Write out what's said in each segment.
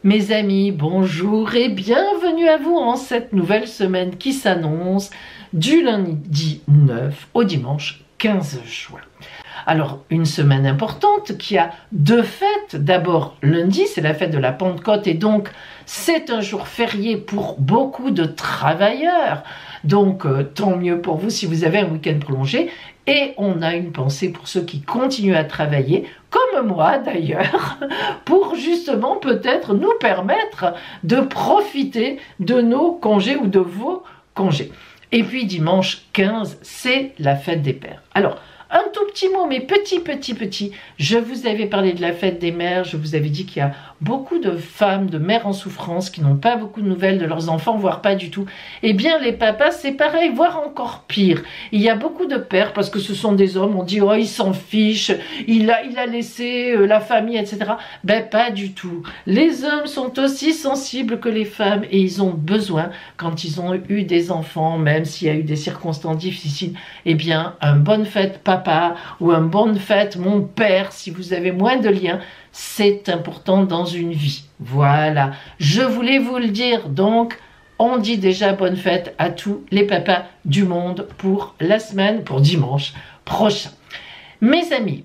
Mes amis, bonjour et bienvenue à vous en cette nouvelle semaine qui s'annonce du lundi 9 au dimanche 15 juin. Alors, une semaine importante qui a deux fêtes. D'abord, lundi, c'est la fête de la Pentecôte et donc c'est un jour férié pour beaucoup de travailleurs. Donc, tant mieux pour vous si vous avez un week-end prolongé. Et on a une pensée pour ceux qui continuent à travailler, comme moi d'ailleurs, pour justement peut-être nous permettre de profiter de nos congés ou de vos congés. Et puis dimanche 15, c'est la fête des pères. Alors, un tout petit mot, mais petit. Je vous avais parlé de la fête des mères, je vous avais dit qu'il y a beaucoup de femmes, de mères en souffrance qui n'ont pas beaucoup de nouvelles de leurs enfants, voire pas du tout. Eh bien, les papas, c'est pareil, voire encore pire. Il y a beaucoup de pères, parce que ce sont des hommes, on dit « Oh, il s'en fiche, il a laissé la famille, etc. » Ben, pas du tout. Les hommes sont aussi sensibles que les femmes et ils ont besoin, quand ils ont eu des enfants, même s'il y a eu des circonstances difficiles, eh bien, une bonne fête papa ou une bonne fête mon père, si vous avez moins de liens, c'est important dans une vie. Voilà, je voulais vous le dire, donc on dit déjà bonne fête à tous les papas du monde pour la semaine, pour dimanche prochain. Mes amis,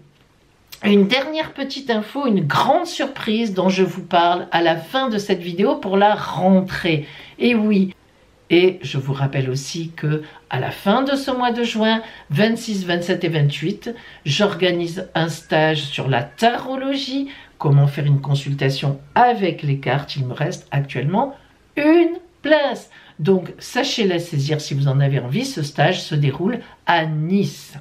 une dernière petite info, une grande surprise dont je vous parle à la fin de cette vidéo pour la rentrée. Et oui, et je vous rappelle aussi que à la fin de ce mois de juin, 26, 27 et 28, j'organise un stage sur la tarologie, comment faire une consultation avec les cartes. Il me reste actuellement une place. Donc sachez la saisir si vous en avez envie. Ce stage se déroule à Nice.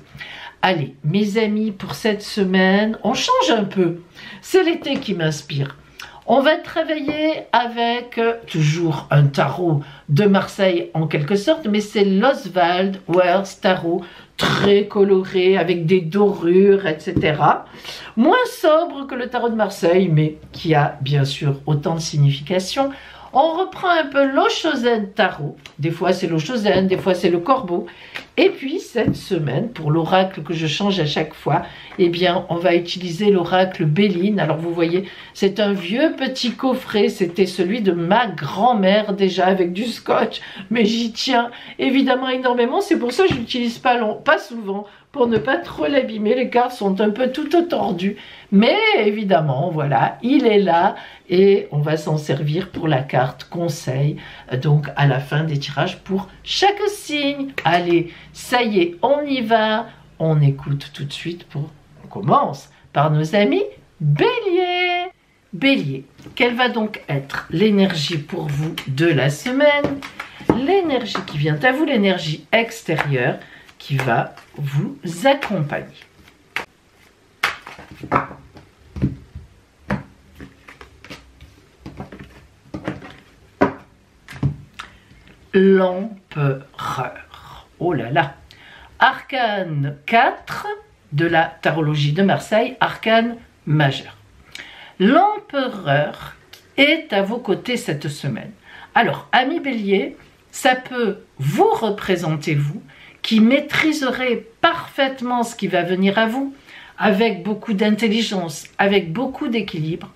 Allez, mes amis, pour cette semaine, on change un peu. C'est l'été qui m'inspire. On va travailler avec toujours un tarot de Marseille en quelque sorte, mais c'est l'Oswald Wels Tarot, très coloré, avec des dorures, etc. Moins sobre que le tarot de Marseille, mais qui a bien sûr autant de signification. On reprend un peu l'Oshozen Tarot. Des fois c'est l'Oshozen, des fois c'est le Corbeau. Et puis cette semaine, pour l'oracle que je change à chaque fois, eh bien on va utiliser l'oracle Béline. Alors vous voyez, c'est un vieux petit coffret. C'était celui de ma grand-mère déjà avec du scotch. Mais j'y tiens évidemment énormément. C'est pour ça que je l'utilise pas souvent, pour ne pas trop l'abîmer. Les cartes sont un peu toutes tordues. Mais évidemment, voilà, il est là et on va s'en servir pour la carte conseil, donc à la fin des tirages pour chaque signe. Allez, ça y est, on y va. On écoute tout de suite on commence par nos amis Bélier. Bélier, quelle va donc être l'énergie pour vous de la semaine? L'énergie qui vient à vous, l'énergie extérieure qui va vous accompagner. L'empereur. Oh là là. Arcane 4 de la tarologie de Marseille, arcane majeur. L'empereur est à vos côtés cette semaine. Alors, ami Bélier, ça peut vous représenter, vous, qui maîtriserez parfaitement ce qui va venir à vous, avec beaucoup d'intelligence, avec beaucoup d'équilibre.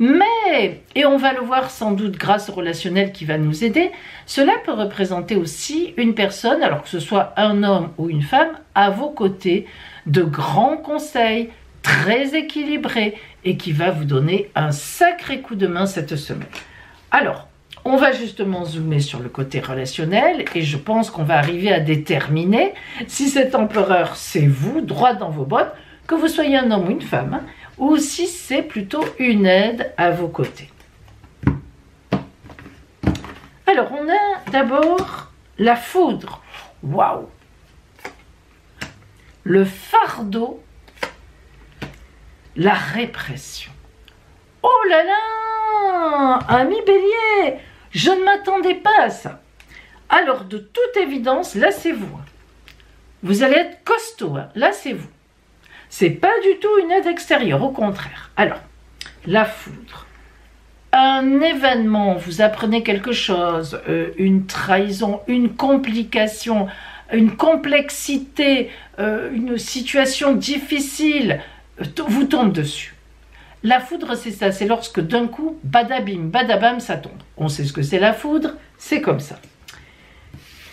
Mais, et on va le voir sans doute grâce au relationnel qui va nous aider, cela peut représenter aussi une personne, alors que ce soit un homme ou une femme, à vos côtés, de grands conseils, très équilibrés, et qui va vous donner un sacré coup de main cette semaine. Alors, on va justement zoomer sur le côté relationnel, et je pense qu'on va arriver à déterminer si cet empereur, c'est vous, droit dans vos bottes, que vous soyez un homme ou une femme, hein, ou si c'est plutôt une aide à vos côtés. Alors, on a d'abord la foudre. Waouh! Le fardeau, la répression. Oh là là! Ami Bélier, je ne m'attendais pas à ça. Alors, de toute évidence, là, c'est vous. Vous allez être costaud, hein. Là, c'est vous. C'est pas du tout une aide extérieure, au contraire. Alors, la foudre. Un événement, vous apprenez quelque chose, une trahison, une complication, une complexité, une situation difficile, vous tombe dessus. La foudre, c'est ça, c'est lorsque d'un coup, badabim, badabam, ça tombe. On sait ce que c'est la foudre, c'est comme ça.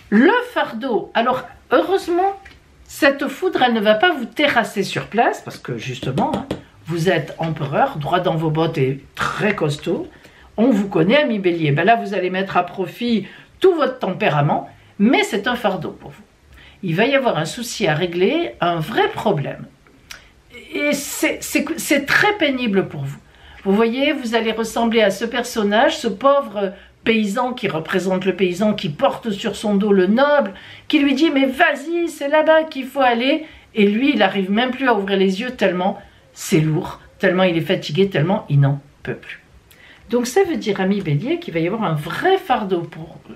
Le fardeau, alors heureusement, cette foudre, elle ne va pas vous terrasser sur place, parce que justement, hein, vous êtes empereur, droit dans vos bottes et très costaud. On vous connaît, ami Bélier. Ben là, vous allez mettre à profit tout votre tempérament, mais c'est un fardeau pour vous. Il va y avoir un souci à régler, un vrai problème. Et c'est très pénible pour vous. Vous voyez, vous allez ressembler à ce personnage, ce pauvre paysan qui représente le paysan, qui porte sur son dos le noble, qui lui dit « mais vas-y, c'est là-bas qu'il faut aller ». Et lui, il n'arrive même plus à ouvrir les yeux tellement c'est lourd, tellement il est fatigué, tellement il n'en peut plus. Donc ça veut dire, ami Bélier, qu'il va y avoir un vrai fardeau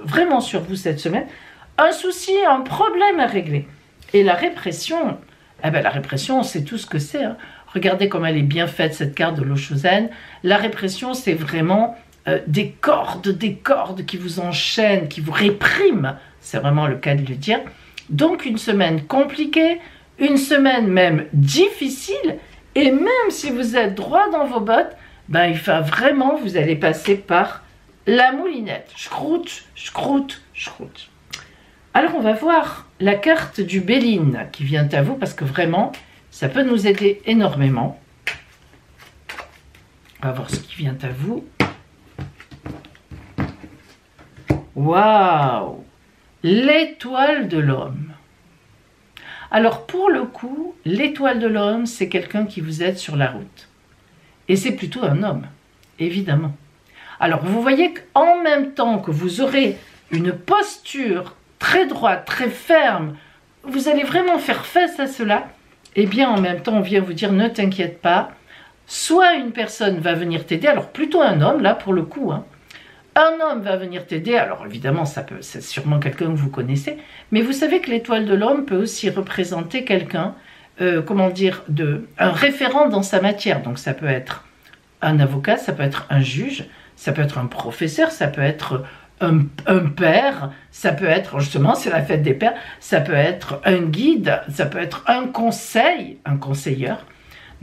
vraiment sur vous cette semaine, un souci, un problème à régler. Et la répression, eh ben la répression, c'est tout ce que c'est. Hein. Regardez comme elle est bien faite, cette carte de l'Oshozen. La répression, c'est vraiment des cordes qui vous enchaînent, qui vous répriment. C'est vraiment le cas de le dire. Donc une semaine compliquée, une semaine même difficile, et même si vous êtes droit dans vos bottes, ben il faut vraiment, vous allez passer par la moulinette. Schroute, schroute, schroute. Alors on va voir la carte du Béline qui vient à vous, parce que vraiment, ça peut nous aider énormément. On va voir ce qui vient à vous. Waouh! L'étoile de l'homme. Alors pour le coup, l'étoile de l'homme, c'est quelqu'un qui vous aide sur la route. Et c'est plutôt un homme, évidemment. Alors vous voyez qu'en même temps que vous aurez une posture très droite, très ferme, vous allez vraiment faire face à cela, eh bien en même temps on vient vous dire ne t'inquiète pas, soit une personne va venir t'aider, alors plutôt un homme là pour le coup, hein. Un homme va venir t'aider, alors évidemment c'est sûrement quelqu'un que vous connaissez, mais vous savez que l'étoile de l'homme peut aussi représenter quelqu'un, comment dire, un référent dans sa matière. Donc ça peut être un avocat, ça peut être un juge, ça peut être un professeur, ça peut être un père, ça peut être, justement c'est la fête des pères, ça peut être un guide, ça peut être un conseil, un conseilleur.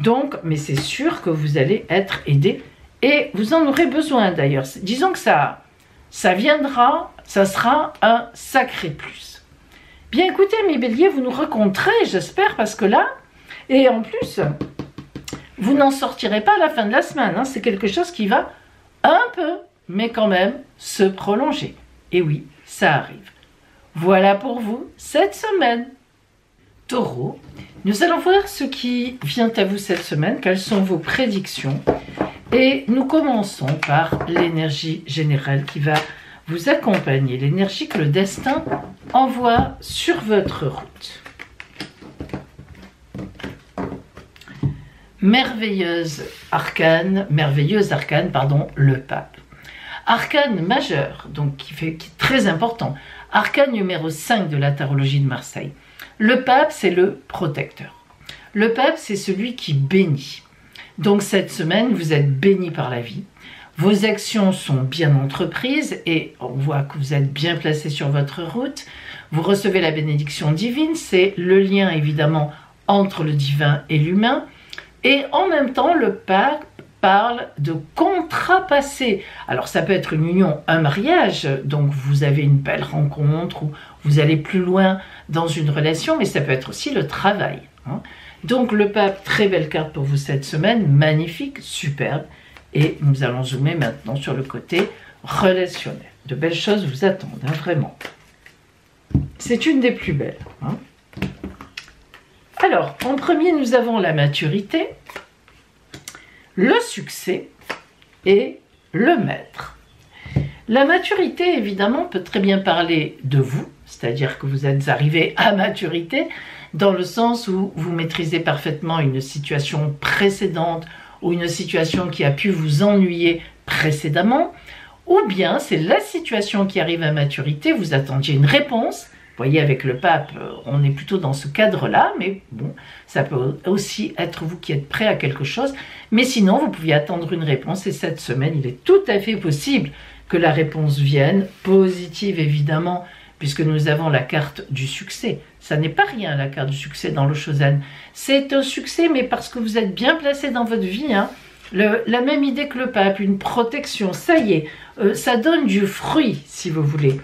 Donc, mais c'est sûr que vous allez être aidé. Et vous en aurez besoin d'ailleurs. Disons que ça viendra, ça sera un sacré plus. Bien écoutez mes béliers, vous nous rencontrez, j'espère, parce que là, et en plus, vous n'en sortirez pas à la fin de la semaine. Hein, c'est quelque chose qui va un peu, mais quand même, se prolonger. Et oui, ça arrive. Voilà pour vous cette semaine. Taureau, nous allons voir ce qui vient à vous cette semaine, quelles sont vos prédictions. Et nous commençons par l'énergie générale qui va vous accompagner, l'énergie que le destin envoie sur votre route. Merveilleuse arcane, le pape. Arcane majeur, donc qui est très important. Arcane numéro 5 de la tarologie de Marseille. Le pape, c'est le protecteur. Le pape, c'est celui qui bénit. Donc cette semaine, vous êtes béni par la vie. Vos actions sont bien entreprises et on voit que vous êtes bien placé sur votre route. Vous recevez la bénédiction divine, c'est le lien évidemment entre le divin et l'humain. Et en même temps, le pape parle de contrat passé. Alors ça peut être une union, un mariage, donc vous avez une belle rencontre ou vous allez plus loin dans une relation, mais ça peut être aussi le travail. Hein. Donc le pape, très belle carte pour vous cette semaine, magnifique, superbe. Et nous allons zoomer maintenant sur le côté relationnel. De belles choses vous attendent, hein, vraiment. C'est une des plus belles. Hein. Alors, en premier, nous avons la maturité, le succès et le maître. La maturité, évidemment, peut très bien parler de vous, c'est-à-dire que vous êtes arrivé à maturité, dans le sens où vous maîtrisez parfaitement une situation précédente ou une situation qui a pu vous ennuyer précédemment, ou bien c'est la situation qui arrive à maturité, vous attendiez une réponse. Vous voyez, avec le pape, on est plutôt dans ce cadre-là, mais bon, ça peut aussi être vous qui êtes prêt à quelque chose. Mais sinon, vous pouviez attendre une réponse et cette semaine, il est tout à fait possible que la réponse vienne, positive évidemment, puisque nous avons la carte du succès. Ça n'est pas rien, la carte du succès dans le Shozen. C'est un succès, mais parce que vous êtes bien placé dans votre vie, hein, la même idée que le pape, une protection, ça y est, ça donne du fruit, si vous voulez.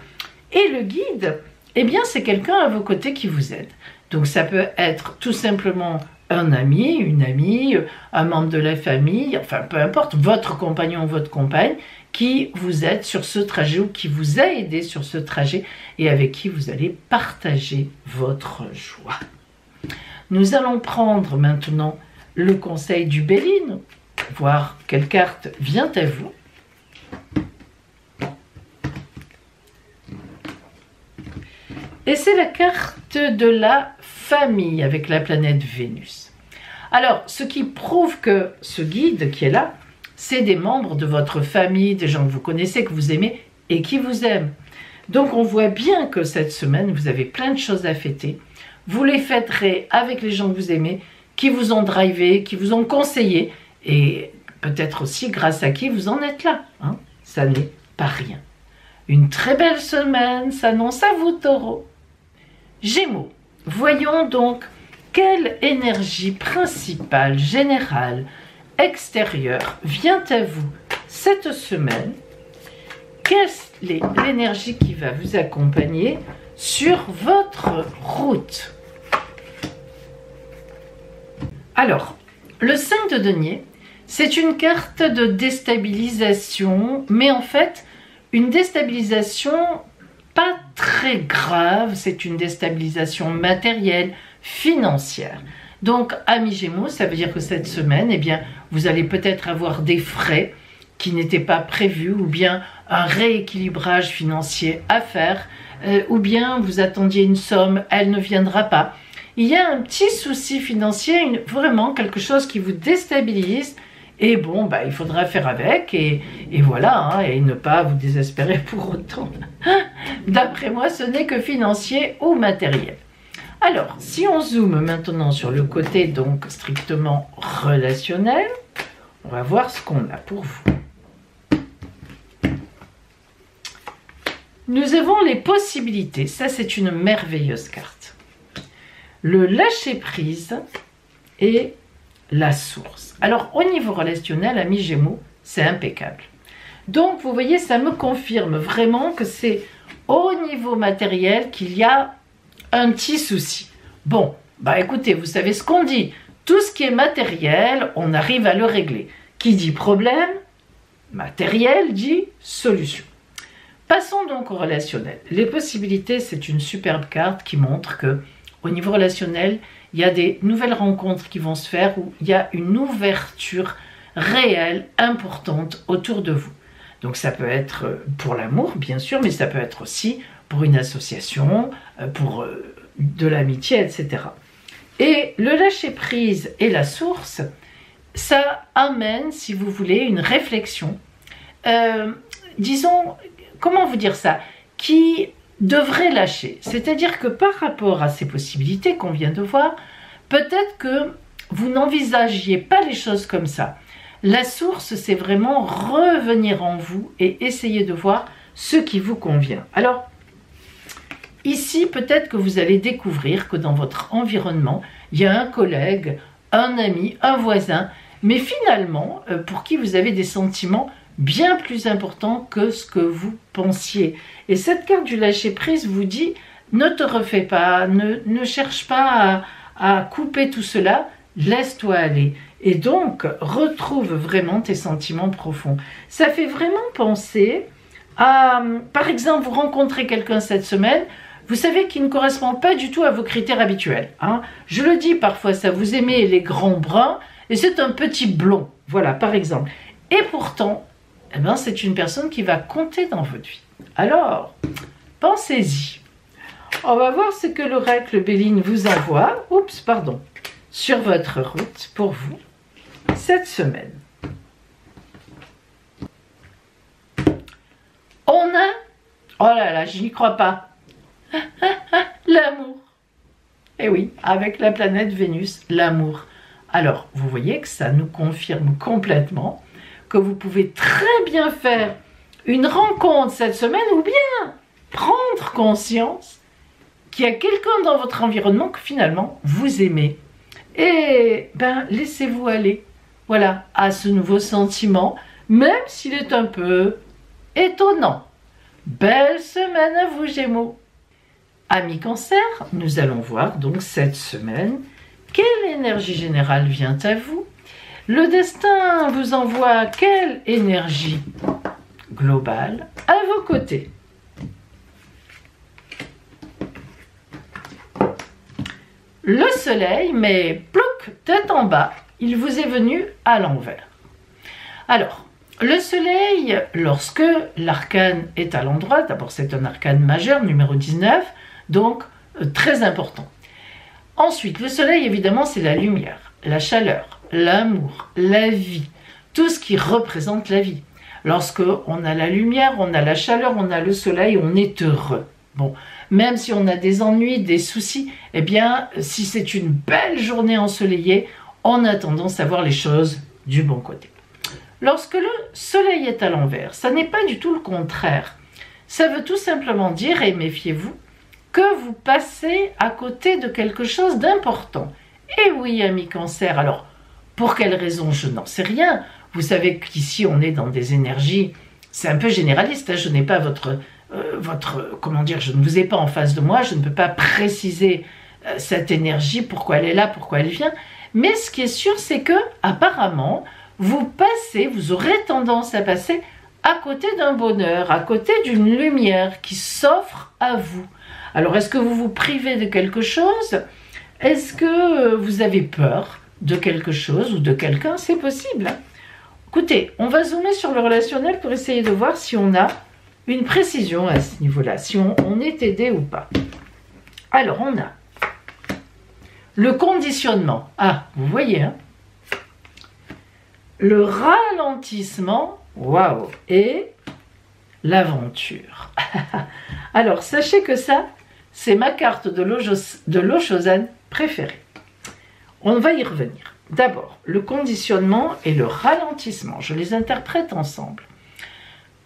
Et le guide, eh bien, c'est quelqu'un à vos côtés qui vous aide. Donc, ça peut être tout simplement un ami, une amie, un membre de la famille, enfin, peu importe, votre compagnon ou votre compagne, qui vous aide sur ce trajet ou qui vous a aidé sur ce trajet et avec qui vous allez partager votre joie. Nous allons prendre maintenant le conseil du Béline, voir quelle carte vient à vous. Et c'est la carte de la famille avec la planète Vénus. Alors, ce qui prouve que ce guide qui est là, c'est des membres de votre famille, des gens que vous connaissez, que vous aimez et qui vous aiment. Donc, on voit bien que cette semaine, vous avez plein de choses à fêter. Vous les fêterez avec les gens que vous aimez, qui vous ont drivé, qui vous ont conseillé et peut-être aussi grâce à qui vous en êtes là. Hein, ça n'est pas rien. Une très belle semaine s'annonce à vous, Taureau. Gémeaux, voyons donc quelle énergie principale, générale, extérieure vient à vous cette semaine. Quelle est l'énergie qui va vous accompagner sur votre route? Alors, le 5 de denier, c'est une carte de déstabilisation, mais en fait, une déstabilisation pas très grave, c'est une déstabilisation matérielle, financière. Donc, amis Gémeaux, ça veut dire que cette semaine, eh bien, vous allez peut-être avoir des frais qui n'étaient pas prévus, ou bien un rééquilibrage financier à faire, ou bien vous attendiez une somme, elle ne viendra pas. Il y a un petit souci financier, vraiment quelque chose qui vous déstabilise, et bon, bah, il faudra faire avec, et voilà, hein, et ne pas vous désespérer pour autant. D'après moi, ce n'est que financier ou matériel. Alors, si on zoome maintenant sur le côté donc strictement relationnel, on va voir ce qu'on a pour vous. Nous avons les possibilités, ça c'est une merveilleuse carte. Le lâcher-prise et la source. Alors, au niveau relationnel, amis Gémeaux, c'est impeccable. Donc, vous voyez, ça me confirme vraiment que c'est au niveau matériel qu'il y a un petit souci. Bon, bah écoutez, vous savez ce qu'on dit. Tout ce qui est matériel, on arrive à le régler. Qui dit problème? Matériel dit solution. Passons donc au relationnel. Les possibilités, c'est une superbe carte qui montre que au niveau relationnel, il y a des nouvelles rencontres qui vont se faire où il y a une ouverture réelle, importante autour de vous. Donc ça peut être pour l'amour, bien sûr, mais ça peut être aussi pour une association, pour de l'amitié, etc. Et le lâcher-prise et la source, ça amène, si vous voulez, une réflexion, disons, comment vous dire ça, qui devrait lâcher. C'est-à-dire que par rapport à ces possibilités qu'on vient de voir, peut-être que vous n'envisagiez pas les choses comme ça. La source, c'est vraiment revenir en vous et essayer de voir ce qui vous convient. Alors, ici, peut-être que vous allez découvrir que dans votre environnement, il y a un collègue, un ami, un voisin, mais finalement, pour qui vous avez des sentiments bien plus importants que ce que vous pensiez. Et cette carte du lâcher-prise vous dit, ne te refais pas, ne cherche pas à couper tout cela, laisse-toi aller. Et donc, retrouve vraiment tes sentiments profonds. Ça fait vraiment penser à, par exemple, vous rencontrez quelqu'un cette semaine, vous savez qu'il ne correspond pas du tout à vos critères habituels. Hein. Je le dis parfois, ça vous aimez les grands bruns, et c'est un petit blond. Voilà, par exemple. Et pourtant, eh ben, c'est une personne qui va compter dans votre vie. Alors, pensez-y. On va voir ce que l'oracle Béline vous envoie, sur votre route pour vous cette semaine. On a, oh là là, je n'y crois pas, l'amour. Et oui, avec la planète Vénus, l'amour. Alors, vous voyez que ça nous confirme complètement que vous pouvez très bien faire une rencontre cette semaine ou bien prendre conscience qu'il y a quelqu'un dans votre environnement que finalement vous aimez. Et ben, laissez-vous aller. voilà, à ce nouveau sentiment, même s'il est un peu étonnant. Belle semaine à vous, Gémeaux. Amis Cancer, nous allons voir donc cette semaine quelle énergie générale vient à vous. Le destin vous envoie quelle énergie globale à vos côtés. Le soleil, mais plouc, tête en bas, il vous est venu à l'envers. Alors, le soleil, lorsque l'arcane est à l'endroit, d'abord c'est un arcane majeur, numéro 19, donc très important. Ensuite, le soleil, évidemment, c'est la lumière, la chaleur, l'amour, la vie, tout ce qui représente la vie. Lorsque on a la lumière, on a la chaleur, on a le soleil, on est heureux. Bon, même si on a des ennuis, des soucis, eh bien, si c'est une belle journée ensoleillée, on a tendance à voir les choses du bon côté. Lorsque le soleil est à l'envers, ça n'est pas du tout le contraire. Ça veut tout simplement dire, et méfiez-vous, que vous passez à côté de quelque chose d'important. Et oui, amis Cancer, alors, pour quelle raison, je n'en sais rien. Vous savez qu'ici, on est dans des énergies, c'est un peu généraliste, hein, je n'ai pas comment dire, je ne vous ai pas en face de moi, je ne peux pas préciser cette énergie, pourquoi elle est là, pourquoi elle vient. Mais ce qui est sûr, c'est que, apparemment, vous aurez tendance à passer à côté d'un bonheur, à côté d'une lumière qui s'offre à vous. Alors, est-ce que vous vous privez de quelque chose? Est-ce que vous avez peur de quelque chose ou de quelqu'un? C'est possible. Hein. Écoutez, on va zoomer sur le relationnel pour essayer de voir si on a une précision à ce niveau-là, si on est aidé ou pas. Alors, on a le conditionnement. Ah, vous voyez, hein? Le ralentissement, waouh, et l'aventure. Alors, sachez que ça, c'est ma carte de l'eau Chosan préférée. On va y revenir. D'abord, le conditionnement et le ralentissement. Je les interprète ensemble.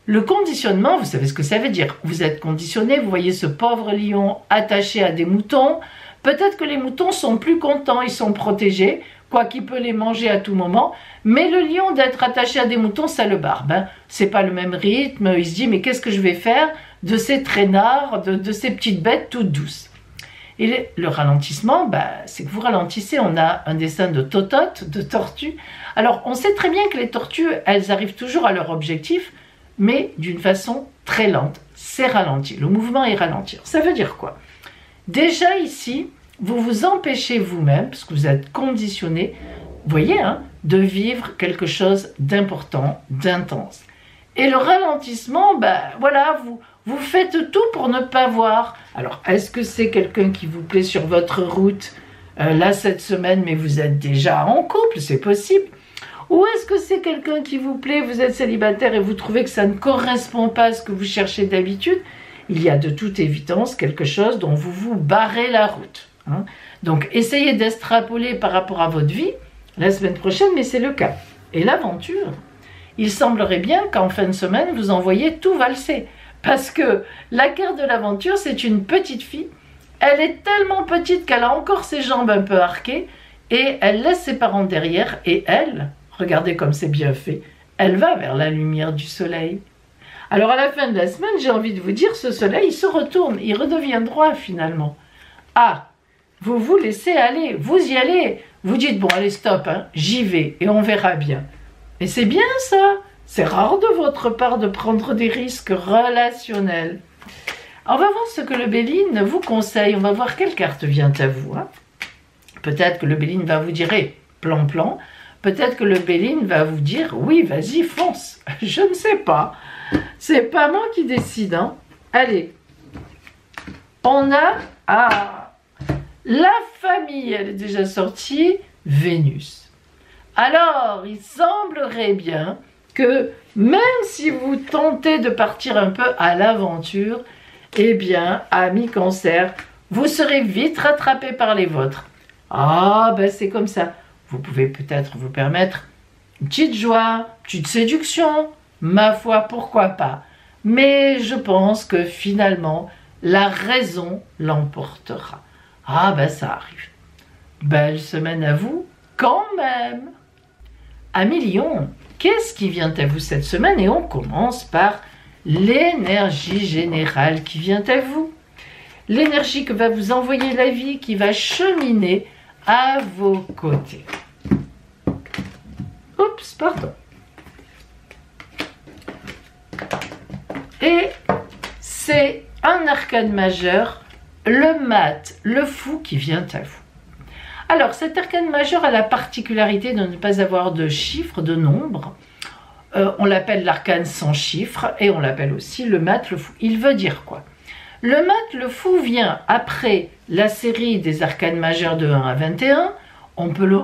Le conditionnement, vous savez ce que ça veut dire. Vous êtes conditionné, vous voyez ce pauvre lion attaché à des moutons. Peut-être que les moutons sont plus contents, ils sont protégés, quoiqu'il peut les manger à tout moment. Mais le lion, d'être attaché à des moutons, ça le barbe. Hein. C'est pas le même rythme. Il se dit, mais qu'est-ce que je vais faire de ces traînards, de ces petites bêtes toutes douces? Et le ralentissement, c'est que vous ralentissez. On a un dessin de totote, de tortue. Alors, on sait très bien que les tortues, elles arrivent toujours à leur objectif, mais d'une façon très lente. C'est ralenti. Le mouvement est ralentir. Ça veut dire quoi? Déjà ici, vous vous empêchez vous-même, parce que vous êtes conditionné, vous voyez, hein, de vivre quelque chose d'important, d'intense. Et le ralentissement, voilà, vous faites tout pour ne pas voir. Alors, est-ce que c'est quelqu'un qui vous plaît sur votre route, là, cette semaine, mais vous êtes déjà en couple, c'est possible? Ou est-ce que c'est quelqu'un qui vous plaît, vous êtes célibataire et vous trouvez que ça ne correspond pas à ce que vous cherchez d'habitude? Il y a de toute évidence quelque chose dont vous vous barrez la route. Hein. Donc, essayez d'extrapoler par rapport à votre vie la semaine prochaine, mais c'est le cas. Et l'aventure, il semblerait bien qu'en fin de semaine, vous envoyez tout valser. Parce que la carte de l'aventure, c'est une petite fille. Elle est tellement petite qu'elle a encore ses jambes un peu arquées et elle laisse ses parents derrière et elle, regardez comme c'est bien fait, elle va vers la lumière du soleil. Alors à la fin de la semaine, j'ai envie de vous dire, ce soleil, il se retourne, il redevient droit finalement. Ah, vous vous laissez aller, vous y allez. Vous dites, bon allez stop, hein, j'y vais et on verra bien. Et c'est bien ça, c'est rare de votre part de prendre des risques relationnels. On va voir ce que le Béline vous conseille, on va voir quelle carte vient à vous. Hein. Peut-être que le Béline va vous dire, plan, peut-être que le Béline va vous dire, oui vas-y fonce, je ne sais pas. C'est pas moi qui décide. Hein. Allez. On a la famille, elle est déjà sortie, Vénus. Alors, il semblerait bien que même si vous tentez de partir un peu à l'aventure, eh bien, amis Cancer, vous serez vite rattrapés par les vôtres. Ah, c'est comme ça. Vous pouvez peut-être vous permettre une petite joie, une petite séduction. Ma foi, pourquoi pas? Mais je pense que finalement, la raison l'emportera. Ah ça arrive. Belle semaine à vous, quand même. Amis Lion, qu'est-ce qui vient à vous cette semaine? Et on commence par l'énergie générale qui vient à vous. L'énergie que va vous envoyer la vie, qui va cheminer à vos côtés. Oups, pardon. Et c'est un arcane majeur, le mat, le fou qui vient à vous. Alors, cet arcane majeur a la particularité de ne pas avoir de chiffres, de nombres. On l'appelle l'arcane sans chiffres et on l'appelle aussi le mat, le fou. Il veut dire quoi? Le mat, le fou vient après la série des arcanes majeurs de 1 à 21. On peut le...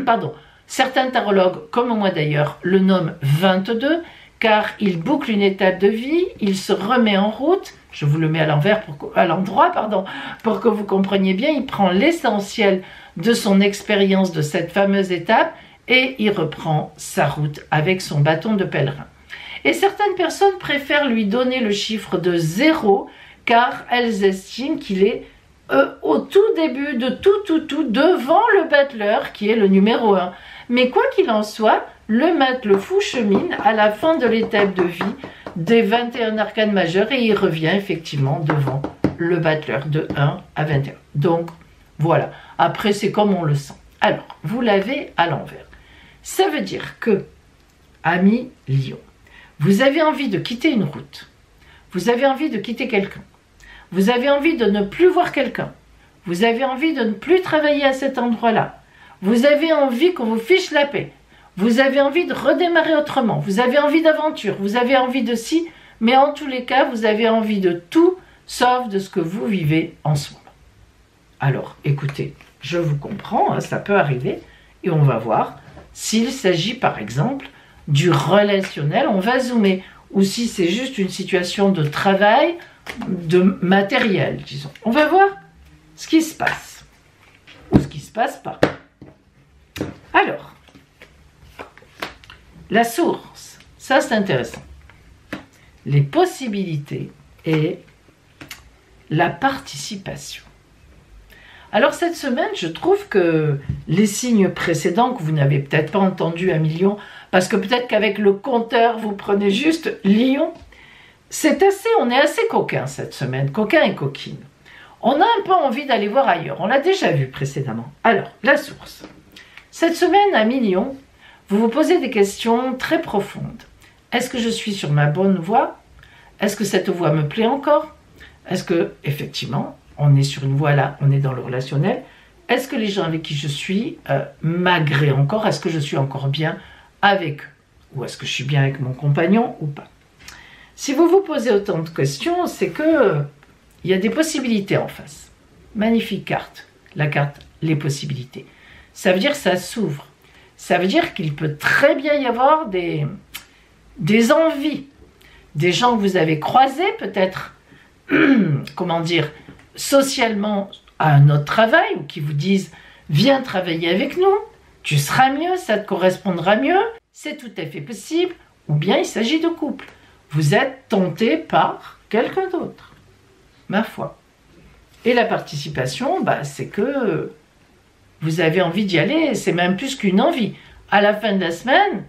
Pardon. Certains tarologues, comme moi d'ailleurs, le nomment 22, car il boucle une étape de vie, il se remet en route. Je vous le mets à l'envers, à l'endroit, pardon, pour que vous compreniez bien. Il prend l'essentiel de son expérience de cette fameuse étape et il reprend sa route avec son bâton de pèlerin. Et certaines personnes préfèrent lui donner le chiffre de 0 car elles estiment qu'il est au tout début de tout devant le battleur qui est le numéro 1. Mais quoi qu'il en soit, le mat, le fou chemine à la fin de l'étape de vie des 21 arcanes majeurs et il revient effectivement devant le battleur de 1 à 21. Donc voilà, après c'est comme on le sent. Alors, vous l'avez à l'envers. Ça veut dire que, amis Lion, vous avez envie de quitter une route, vous avez envie de quitter quelqu'un, vous avez envie de ne plus voir quelqu'un, vous avez envie de ne plus travailler à cet endroit-là, vous avez envie qu'on vous fiche la paix, vous avez envie de redémarrer autrement, vous avez envie d'aventure, vous avez envie de ci, mais en tous les cas, vous avez envie de tout, sauf de ce que vous vivez en ce moment. Alors, écoutez, je vous comprends, hein, ça peut arriver, et on va voir s'il s'agit par exemple du relationnel, on va zoomer, ou si c'est juste une situation de travail, de matériel, disons. On va voir ce qui se passe, ou ce qui ne se passe pas. Alors, la source, ça c'est intéressant. Les possibilités et la participation. Alors cette semaine, je trouve que les signes précédents que vous n'avez peut-être pas entendus à Lion, parce que peut-être qu'avec le compteur, vous prenez juste Lion, on est assez coquin cette semaine, coquin et coquine. On a un peu envie d'aller voir ailleurs, on l'a déjà vu précédemment. Alors, la source. Cette semaine, à Lion, vous vous posez des questions très profondes. Est-ce que je suis sur ma bonne voie? Est-ce que cette voie me plaît encore? Est-ce que, effectivement, on est sur une voie là, on est dans le relationnel? Est-ce que les gens avec qui je suis m'agréent encore? Est-ce que je suis encore bien avec eux? Ou est-ce que je suis bien avec mon compagnon ou pas? Si vous vous posez autant de questions, c'est que il y a des possibilités en face. Magnifique carte, la carte les possibilités. Ça veut dire que ça s'ouvre. Ça veut dire qu'il peut très bien y avoir des envies. Des gens que vous avez croisés peut-être, comment dire, socialement à un autre travail, ou qui vous disent « Viens travailler avec nous, tu seras mieux, ça te correspondra mieux ». C'est tout à fait possible. Ou bien il s'agit de couple. Vous êtes tenté par quelqu'un d'autre. Ma foi. Et la participation, c'est que vous avez envie d'y aller, c'est même plus qu'une envie. À la fin de la semaine,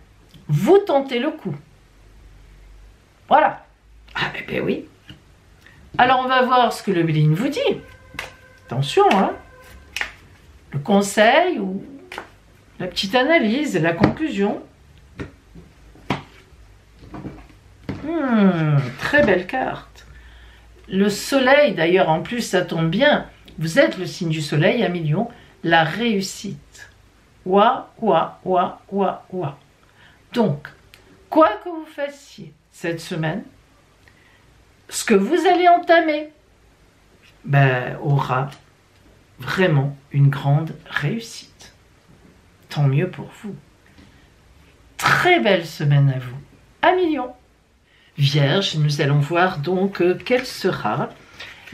vous tentez le coup. Voilà. Ah ben oui. Alors on va voir ce que le Béline vous dit. Attention, hein. Le conseil ou la petite analyse, la conclusion. Très belle carte. Le soleil, d'ailleurs, en plus, ça tombe bien. Vous êtes le signe du soleil, à Lion. La réussite. Ouah, ouah, ouah, ouah, ouah. Donc, quoi que vous fassiez cette semaine, ce que vous allez entamer aura vraiment une grande réussite. Tant mieux pour vous. Très belle semaine à vous, à Lion. Vierge, nous allons voir donc quelle sera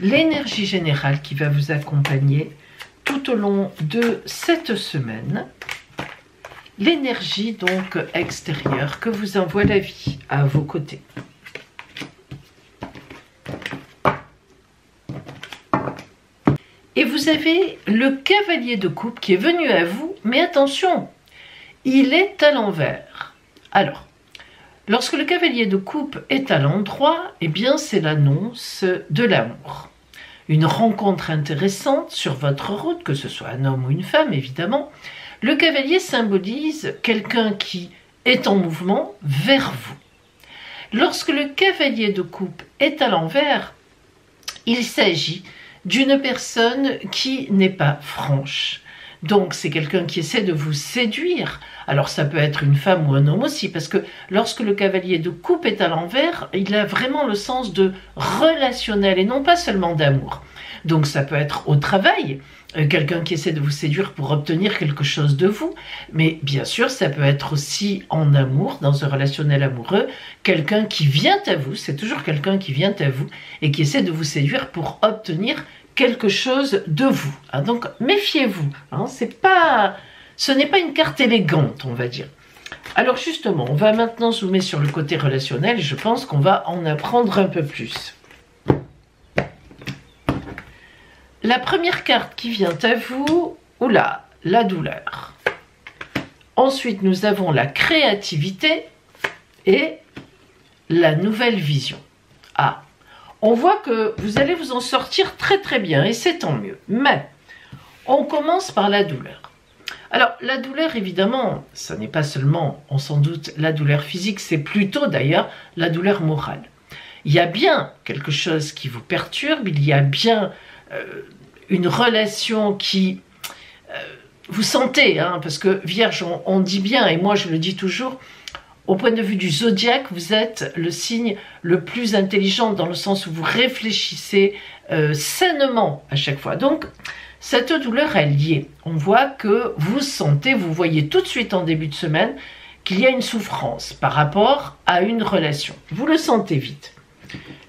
l'énergie générale qui va vous accompagner tout au long de cette semaine. L'énergie donc extérieure que vous envoie la vie à vos côtés. Et vous avez le cavalier de coupe qui est venu à vous, mais attention, il est à l'envers. Alors, lorsque le cavalier de coupe est à l'endroit, eh bien c'est l'annonce de l'amour. Une rencontre intéressante sur votre route, que ce soit un homme ou une femme évidemment. Le cavalier symbolise quelqu'un qui est en mouvement vers vous. Lorsque le cavalier de coupe est à l'envers, il s'agit d'une personne qui n'est pas franche. Donc c'est quelqu'un qui essaie de vous séduire. Alors ça peut être une femme ou un homme aussi, parce que lorsque le cavalier de coupe est à l'envers, il a vraiment le sens de relationnel et non pas seulement d'amour. Donc ça peut être au travail, quelqu'un qui essaie de vous séduire pour obtenir quelque chose de vous, mais bien sûr ça peut être aussi en amour, dans un relationnel amoureux, quelqu'un qui vient à vous, c'est toujours quelqu'un qui vient à vous et qui essaie de vous séduire pour obtenir quelque chose de vous. Donc méfiez-vous, ce n'est pas une carte élégante, on va dire. Alors justement, on va maintenant zoomer sur le côté relationnel et je pense qu'on va en apprendre un peu plus. La première carte qui vient à vous, oula, la douleur. Ensuite, nous avons la créativité et la nouvelle vision. Ah, on voit que vous allez vous en sortir très très bien et c'est tant mieux. Mais on commence par la douleur. Alors la douleur évidemment, ça n'est pas seulement, on s'en doute, la douleur physique, c'est plutôt d'ailleurs la douleur morale. Il y a bien quelque chose qui vous perturbe, il y a bien une relation qui... vous sentez, parce que Vierge, on dit bien, et moi je le dis toujours, au point de vue du zodiaque, vous êtes le signe le plus intelligent dans le sens où vous réfléchissez sainement à chaque fois. Donc, cette douleur est liée. On voit que vous sentez, vous voyez tout de suite en début de semaine qu'il y a une souffrance par rapport à une relation. Vous le sentez vite.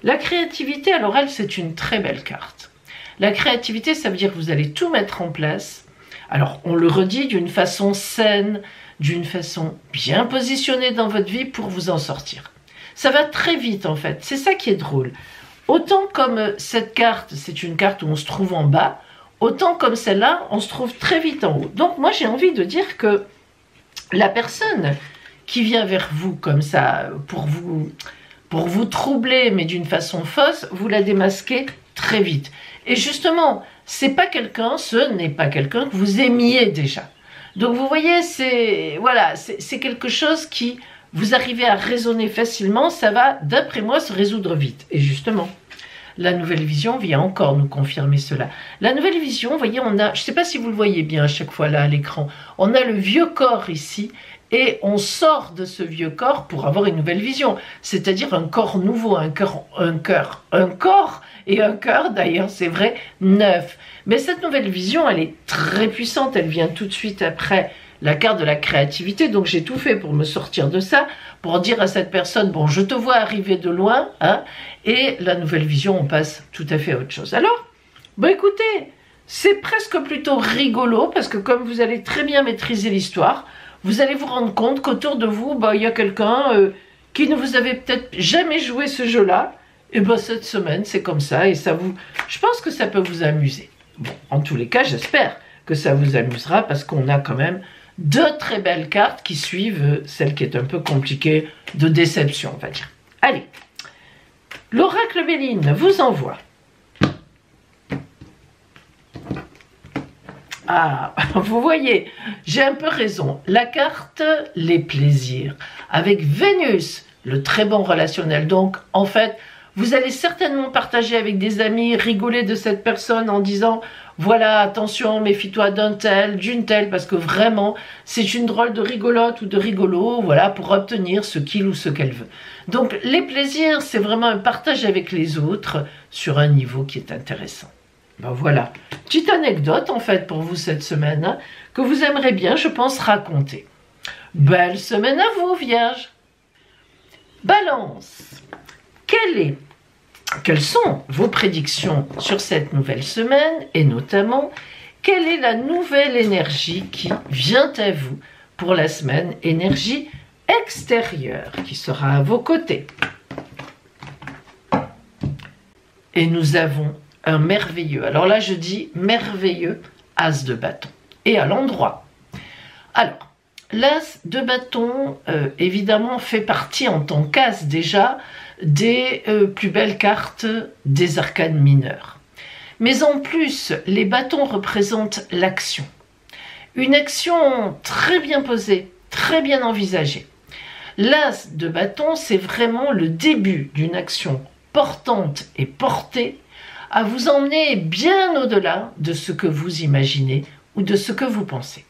La créativité à l'oral, c'est une très belle carte. La créativité, ça veut dire que vous allez tout mettre en place. Alors, on le redit d'une façon saine, d'une façon bien positionnée dans votre vie pour vous en sortir. Ça va très vite en fait, c'est ça qui est drôle. Autant comme cette carte, c'est une carte où on se trouve en bas, autant comme celle-là, on se trouve très vite en haut. Donc moi j'ai envie de dire que la personne qui vient vers vous comme ça, pour vous troubler, mais d'une façon fausse, vous la démasquez très vite. Et justement, ce n'est pas quelqu'un que vous aimiez déjà. Donc vous voyez, c'est quelque chose qui, vous arrivez à raisonner facilement, ça va, d'après moi, se résoudre vite. Et justement, la nouvelle vision vient encore nous confirmer cela. La nouvelle vision, vous voyez, on a, je ne sais pas si vous le voyez bien à chaque fois là à l'écran, on a le vieux corps ici, et on sort de ce vieux corps pour avoir une nouvelle vision, c'est-à-dire un corps nouveau, un corps et un cœur d'ailleurs, c'est vrai, neuf. Mais cette nouvelle vision, elle est très puissante, elle vient tout de suite après la carte de la créativité, donc j'ai tout fait pour me sortir de ça, pour dire à cette personne, bon, je te vois arriver de loin, et la nouvelle vision, on passe tout à fait à autre chose. Alors, bon écoutez, c'est presque plutôt rigolo, parce que comme vous allez très bien maîtriser l'histoire, vous allez vous rendre compte qu'autour de vous, il y a quelqu'un qui ne vous avait peut-être jamais joué ce jeu-là, et cette semaine, c'est comme ça, et je pense que ça peut vous amuser. Bon, en tous les cas, j'espère que ça vous amusera, parce qu'on a quand même deux très belles cartes qui suivent celle qui est un peu compliquée de déception, on va dire. Allez, l'oracle Béline vous envoie. Ah, vous voyez, j'ai un peu raison. La carte, les plaisirs, avec Vénus, le très bon relationnel. Donc, en fait, vous allez certainement partager avec des amis, rigoler de cette personne en disant « Voilà, attention, méfie-toi d'un tel, d'une telle, parce que vraiment, c'est une drôle de rigolote ou de rigolo, voilà, pour obtenir ce qu'il ou ce qu'elle veut. » Donc, les plaisirs, c'est vraiment un partage avec les autres sur un niveau qui est intéressant. Ben voilà, petite anecdote en fait pour vous cette semaine, que vous aimerez bien, je pense, raconter. Belle semaine à vous, Vierge. Balance. Quelles sont vos prédictions sur cette nouvelle semaine et notamment, quelle est la nouvelle énergie qui vient à vous pour la semaine, énergie extérieure qui sera à vos côtés. Et nous avons un merveilleux, alors là je dis merveilleux as de bâton et à l'endroit. Alors, l'as de bâton, évidemment, fait partie en tant qu'as déjà des plus belles cartes des arcanes mineures. Mais en plus, les bâtons représentent l'action. Une action très bien posée, très bien envisagée. L'as de bâton, c'est vraiment le début d'une action portante et portée à vous emmener bien au-delà de ce que vous imaginez ou de ce que vous pensez.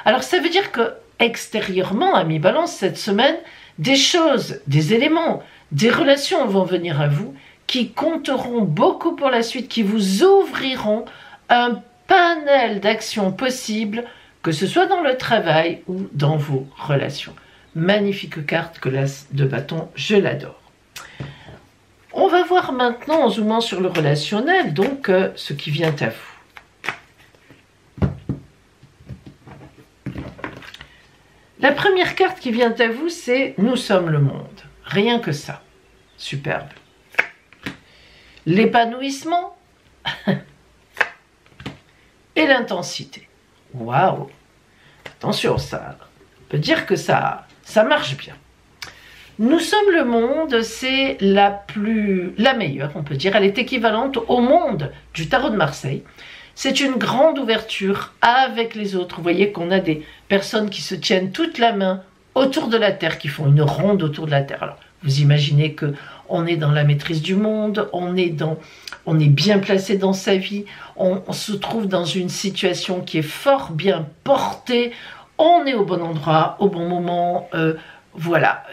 Alors ça veut dire que extérieurement, à mi-balance, cette semaine, des choses, des éléments, des relations vont venir à vous qui compteront beaucoup pour la suite, qui vous ouvriront un panel d'actions possibles, que ce soit dans le travail ou dans vos relations. Magnifique carte que l'as de bâton, je l'adore. On va voir maintenant, en zoomant sur le relationnel, donc ce qui vient à vous. La première carte qui vient à vous, c'est « Nous sommes le monde ». Rien que ça. Superbe. L'épanouissement et l'intensité. Waouh! Attention, ça peut dire que ça marche bien. Nous sommes le monde, c'est la meilleure, on peut dire. Elle est équivalente au monde du tarot de Marseille. C'est une grande ouverture avec les autres. Vous voyez qu'on a des personnes qui se tiennent toute la main autour de la Terre, qui font une ronde autour de la Terre. Alors, vous imaginez que on est dans la maîtrise du monde, on est bien placé dans sa vie, on se trouve dans une situation qui est fort bien portée, on est au bon endroit, au bon moment, voilà.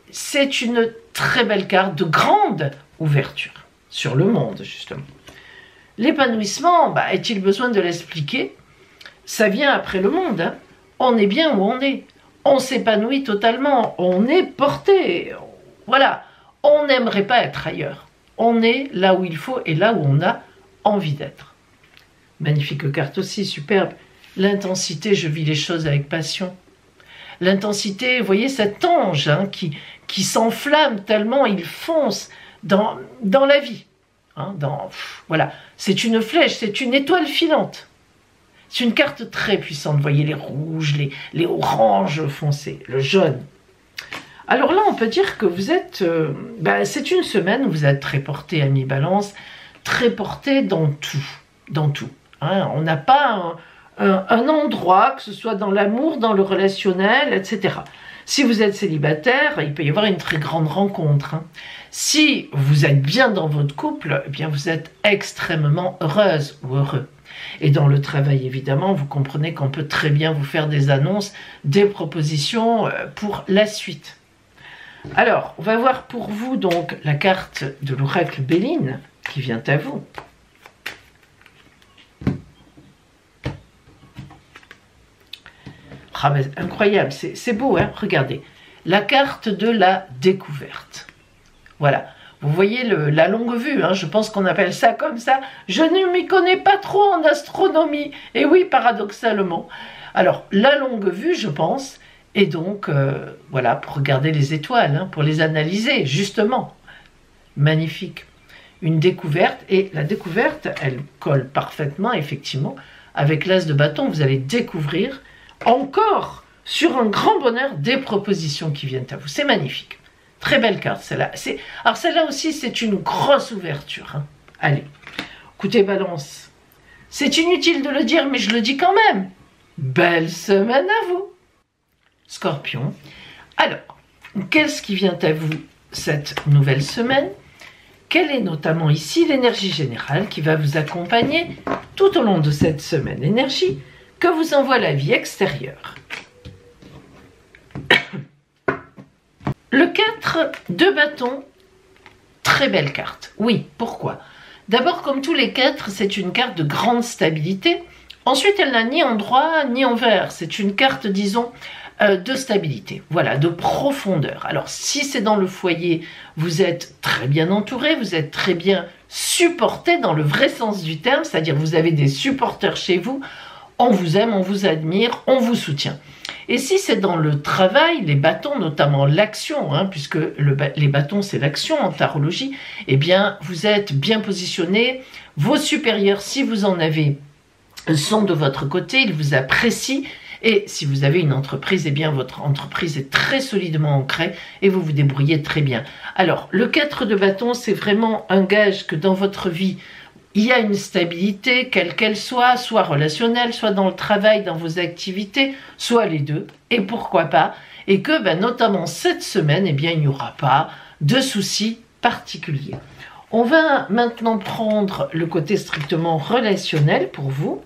C'est une très belle carte de grande ouverture sur le monde, justement. L'épanouissement, est-il besoin de l'expliquer? Ça vient après le monde, hein. On est bien où on est. On s'épanouit totalement, on est porté, voilà. On n'aimerait pas être ailleurs. On est là où il faut et là où on a envie d'être. Magnifique carte aussi, superbe. L'intensité, je vis les choses avec passion. L'intensité, vous voyez cet ange hein, qui s'enflamme tellement, il fonce dans la vie. Hein, voilà, c'est une flèche, c'est une étoile filante. C'est une carte très puissante, vous voyez les rouges, les oranges foncés, le jaune. Alors là, on peut dire que vous êtes... c'est une semaine où vous êtes très porté à mi-balance, très porté dans tout. Dans tout hein. On n'a pas un endroit, que ce soit dans l'amour, dans le relationnel, etc. Si vous êtes célibataire, il peut y avoir une très grande rencontre. Hein. Si vous êtes bien dans votre couple, eh bien vous êtes extrêmement heureuse ou heureux. Et dans le travail, évidemment, vous comprenez qu'on peut très bien vous faire des annonces, des propositions pour la suite. Alors, on va voir pour vous donc la carte de l'oracle Béline qui vient à vous. Ah ben, incroyable, c'est beau, hein, regardez. La carte de la découverte. Voilà. Vous voyez la longue vue, hein, je pense qu'on appelle ça comme ça. Je ne m'y connais pas trop en astronomie. Et oui, paradoxalement. Alors, la longue vue, je pense, et donc, voilà, pour regarder les étoiles, hein, pour les analyser, justement. Magnifique. Une découverte, et la découverte, elle colle parfaitement, effectivement, avec l'as de bâton. Vous allez découvrir encore, sur un grand bonheur, des propositions qui viennent à vous. C'est magnifique. Très belle carte, celle-là. Alors, celle-là aussi, c'est une grosse ouverture. Hein. Allez, écoutez, Balance. C'est inutile de le dire, mais je le dis quand même. Belle semaine à vous. Scorpion. Alors, qu'est-ce qui vient à vous cette nouvelle semaine? Quelle est notamment ici l'énergie générale qui va vous accompagner tout au long de cette semaine? Énergie que vous envoie la vie extérieure. Le 4 de bâton, très belle carte. Oui, pourquoi? D'abord, comme tous les 4, c'est une carte de grande stabilité. Ensuite, elle n'a ni en droit ni en vert. C'est une carte, disons, de stabilité, voilà, de profondeur. Alors, si c'est dans le foyer, vous êtes très bien entouré, vous êtes très bien supporté dans le vrai sens du terme, c'est-à-dire vous avez des supporters chez vous, on vous aime, on vous admire, on vous soutient. Et si c'est dans le travail, les bâtons, notamment l'action, hein, puisque les bâtons c'est l'action en tarologie, eh bien vous êtes bien positionné, vos supérieurs, si vous en avez, sont de votre côté, ils vous apprécient, Et si vous avez une entreprise, eh bien votre entreprise est très solidement ancrée et vous vous débrouillez très bien. Alors, le 4 de bâton, c'est vraiment un gage que dans votre vie, il y a une stabilité, quelle qu'elle soit relationnelle, soit dans le travail, dans vos activités, soit les deux, et pourquoi pas, et que notamment cette semaine, eh bien, il n'y aura pas de soucis particuliers. On va maintenant prendre le côté strictement relationnel pour vous.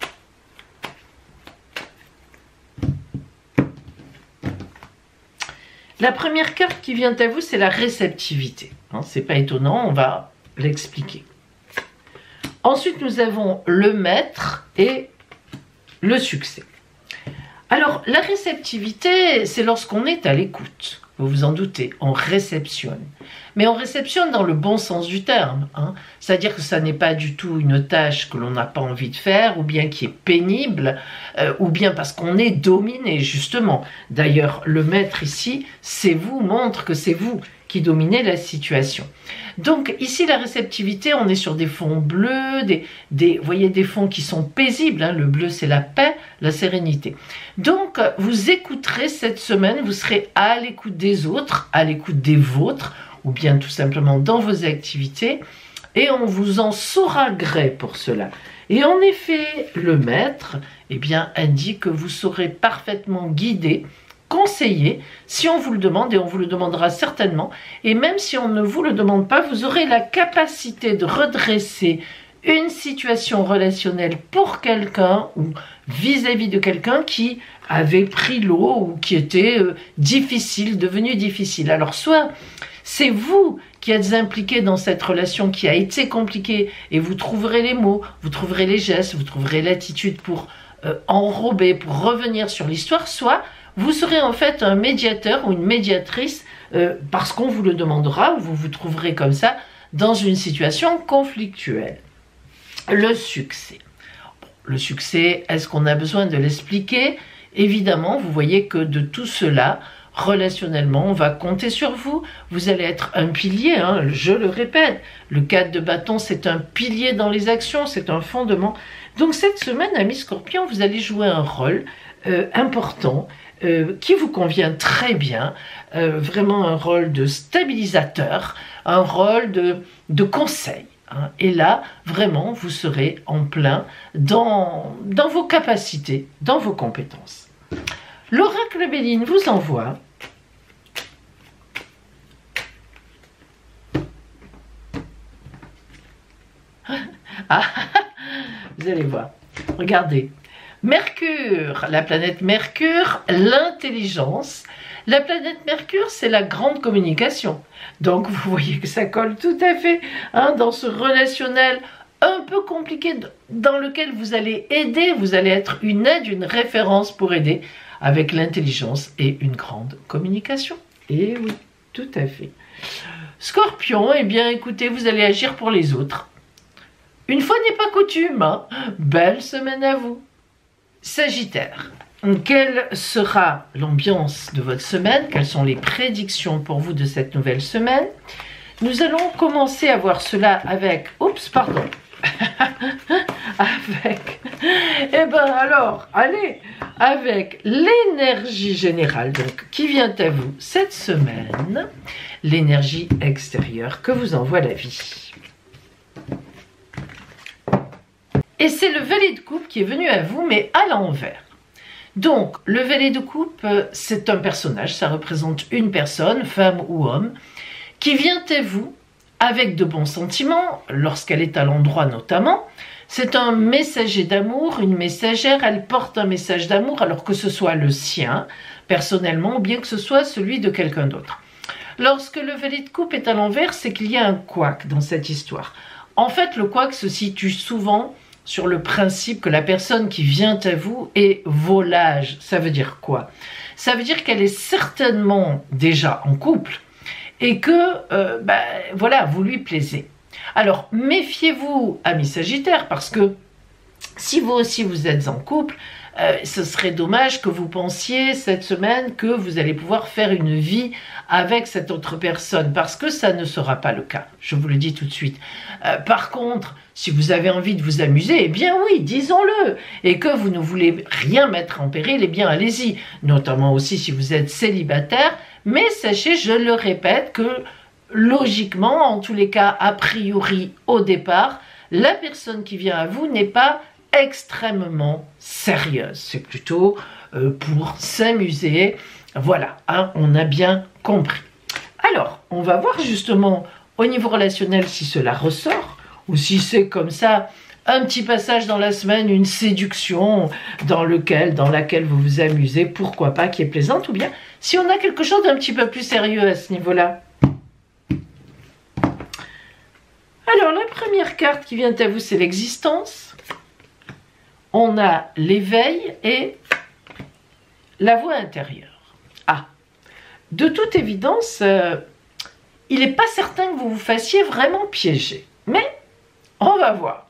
La première carte qui vient à vous, c'est la réceptivité. C'est pas étonnant, on va l'expliquer. Ensuite, nous avons le maître et le succès. Alors, la réceptivité, c'est lorsqu'on est à l'écoute. Vous vous en doutez, on réceptionne. Mais on réceptionne dans le bon sens du terme. C'est-à-dire que ça n'est pas du tout une tâche que l'on n'a pas envie de faire, ou bien qui est pénible, ou bien parce qu'on est dominé, justement. D'ailleurs, le maître ici, c'est vous, montre que c'est vous qui dominez la situation. Donc ici, la réceptivité, on est sur des fonds bleus, vous voyez, des fonds qui sont paisibles. Le bleu, c'est la paix, la sérénité. Donc, vous écouterez cette semaine, vous serez à l'écoute des autres, à l'écoute des vôtres, ou bien tout simplement dans vos activités, et on vous en saura gré pour cela. Et en effet, le maître, eh bien, indique que vous serez parfaitement guidé, conseiller, si on vous le demande, et on vous le demandera certainement, et même si on ne vous le demande pas, vous aurez la capacité de redresser une situation relationnelle pour quelqu'un, ou vis-à-vis de quelqu'un qui avait pris l'eau, ou qui était difficile, devenu difficile. Alors soit c'est vous qui êtes impliqué dans cette relation qui a été compliquée, et vous trouverez les mots, vous trouverez les gestes, vous trouverez l'attitude pour enrober, pour revenir sur l'histoire, soit vous serez en fait un médiateur ou une médiatrice parce qu'on vous le demandera, ou vous vous trouverez comme ça dans une situation conflictuelle. Le succès. Le succès, est-ce qu'on a besoin de l'expliquer? Évidemment, vous voyez que de tout cela, relationnellement, on va compter sur vous. Vous allez être un pilier, je le répète. Le 4 de bâton, c'est un pilier dans les actions, c'est un fondement. Donc cette semaine, amis Scorpion, vous allez jouer un rôle important, qui vous convient très bien, vraiment un rôle de stabilisateur, un rôle de conseil. Et là, vraiment, vous serez en plein dans vos capacités, dans vos compétences. L'oracle Béline vous envoie vous allez voir, regardez. Mercure, la planète Mercure, l'intelligence. La planète Mercure, c'est la grande communication. Donc, vous voyez que ça colle tout à fait dans ce relationnel un peu compliqué dans lequel vous allez aider, vous allez être une aide, une référence pour aider avec l'intelligence et une grande communication. Et oui, tout à fait. Scorpion, eh bien, écoutez, vous allez agir pour les autres. Une fois n'est pas coutume, belle semaine à vous. Sagittaire, quelle sera l'ambiance de votre semaine? Quelles sont les prédictions pour vous de cette nouvelle semaine? Nous allons commencer à voir cela avec... Oups, pardon. Avec... Eh bien alors, allez, avec l'énergie générale, donc, qui vient à vous cette semaine, l'énergie extérieure que vous envoie la vie. Et c'est le valet de coupe qui est venu à vous, mais à l'envers. Donc, le valet de coupe, c'est un personnage, ça représente une personne, femme ou homme, qui vient à vous avec de bons sentiments, lorsqu'elle est à l'endroit notamment. C'est un messager d'amour, une messagère, elle porte un message d'amour, alors que ce soit le sien, personnellement, ou bien que ce soit celui de quelqu'un d'autre. Lorsque le valet de coupe est à l'envers, c'est qu'il y a un couac dans cette histoire. En fait, le couac se situe souvent sur le principe que la personne qui vient à vous est volage. Ça veut dire quoi? Ça veut dire qu'elle est certainement déjà en couple et que, voilà, vous lui plaisez. Alors, méfiez-vous, amis Sagittaires, parce que si vous aussi vous êtes en couple, ce serait dommage que vous pensiez cette semaine que vous allez pouvoir faire une vie avec cette autre personne, parce que ça ne sera pas le cas, je vous le dis tout de suite. Par contre, si vous avez envie de vous amuser, eh bien oui, disons-le, et que vous ne voulez rien mettre en péril, eh bien allez-y, notamment aussi si vous êtes célibataire, mais sachez, je le répète, que logiquement, en tous les cas, a priori, au départ, la personne qui vient à vous n'est pas extrêmement sérieuse, c'est plutôt pour s'amuser, voilà, hein, on a bien compris. Alors, on va voir justement au niveau relationnel si cela ressort, ou si c'est comme ça, un petit passage dans la semaine, une séduction dans laquelle vous vous amusez, pourquoi pas, qui est plaisante, ou bien si on a quelque chose d'un petit peu plus sérieux à ce niveau-là. Alors, la première carte qui vient à vous, c'est l'existence. On a l'éveil et la voix intérieure. Ah, de toute évidence, il n'est pas certain que vous vous fassiez vraiment piéger. Mais, on va voir.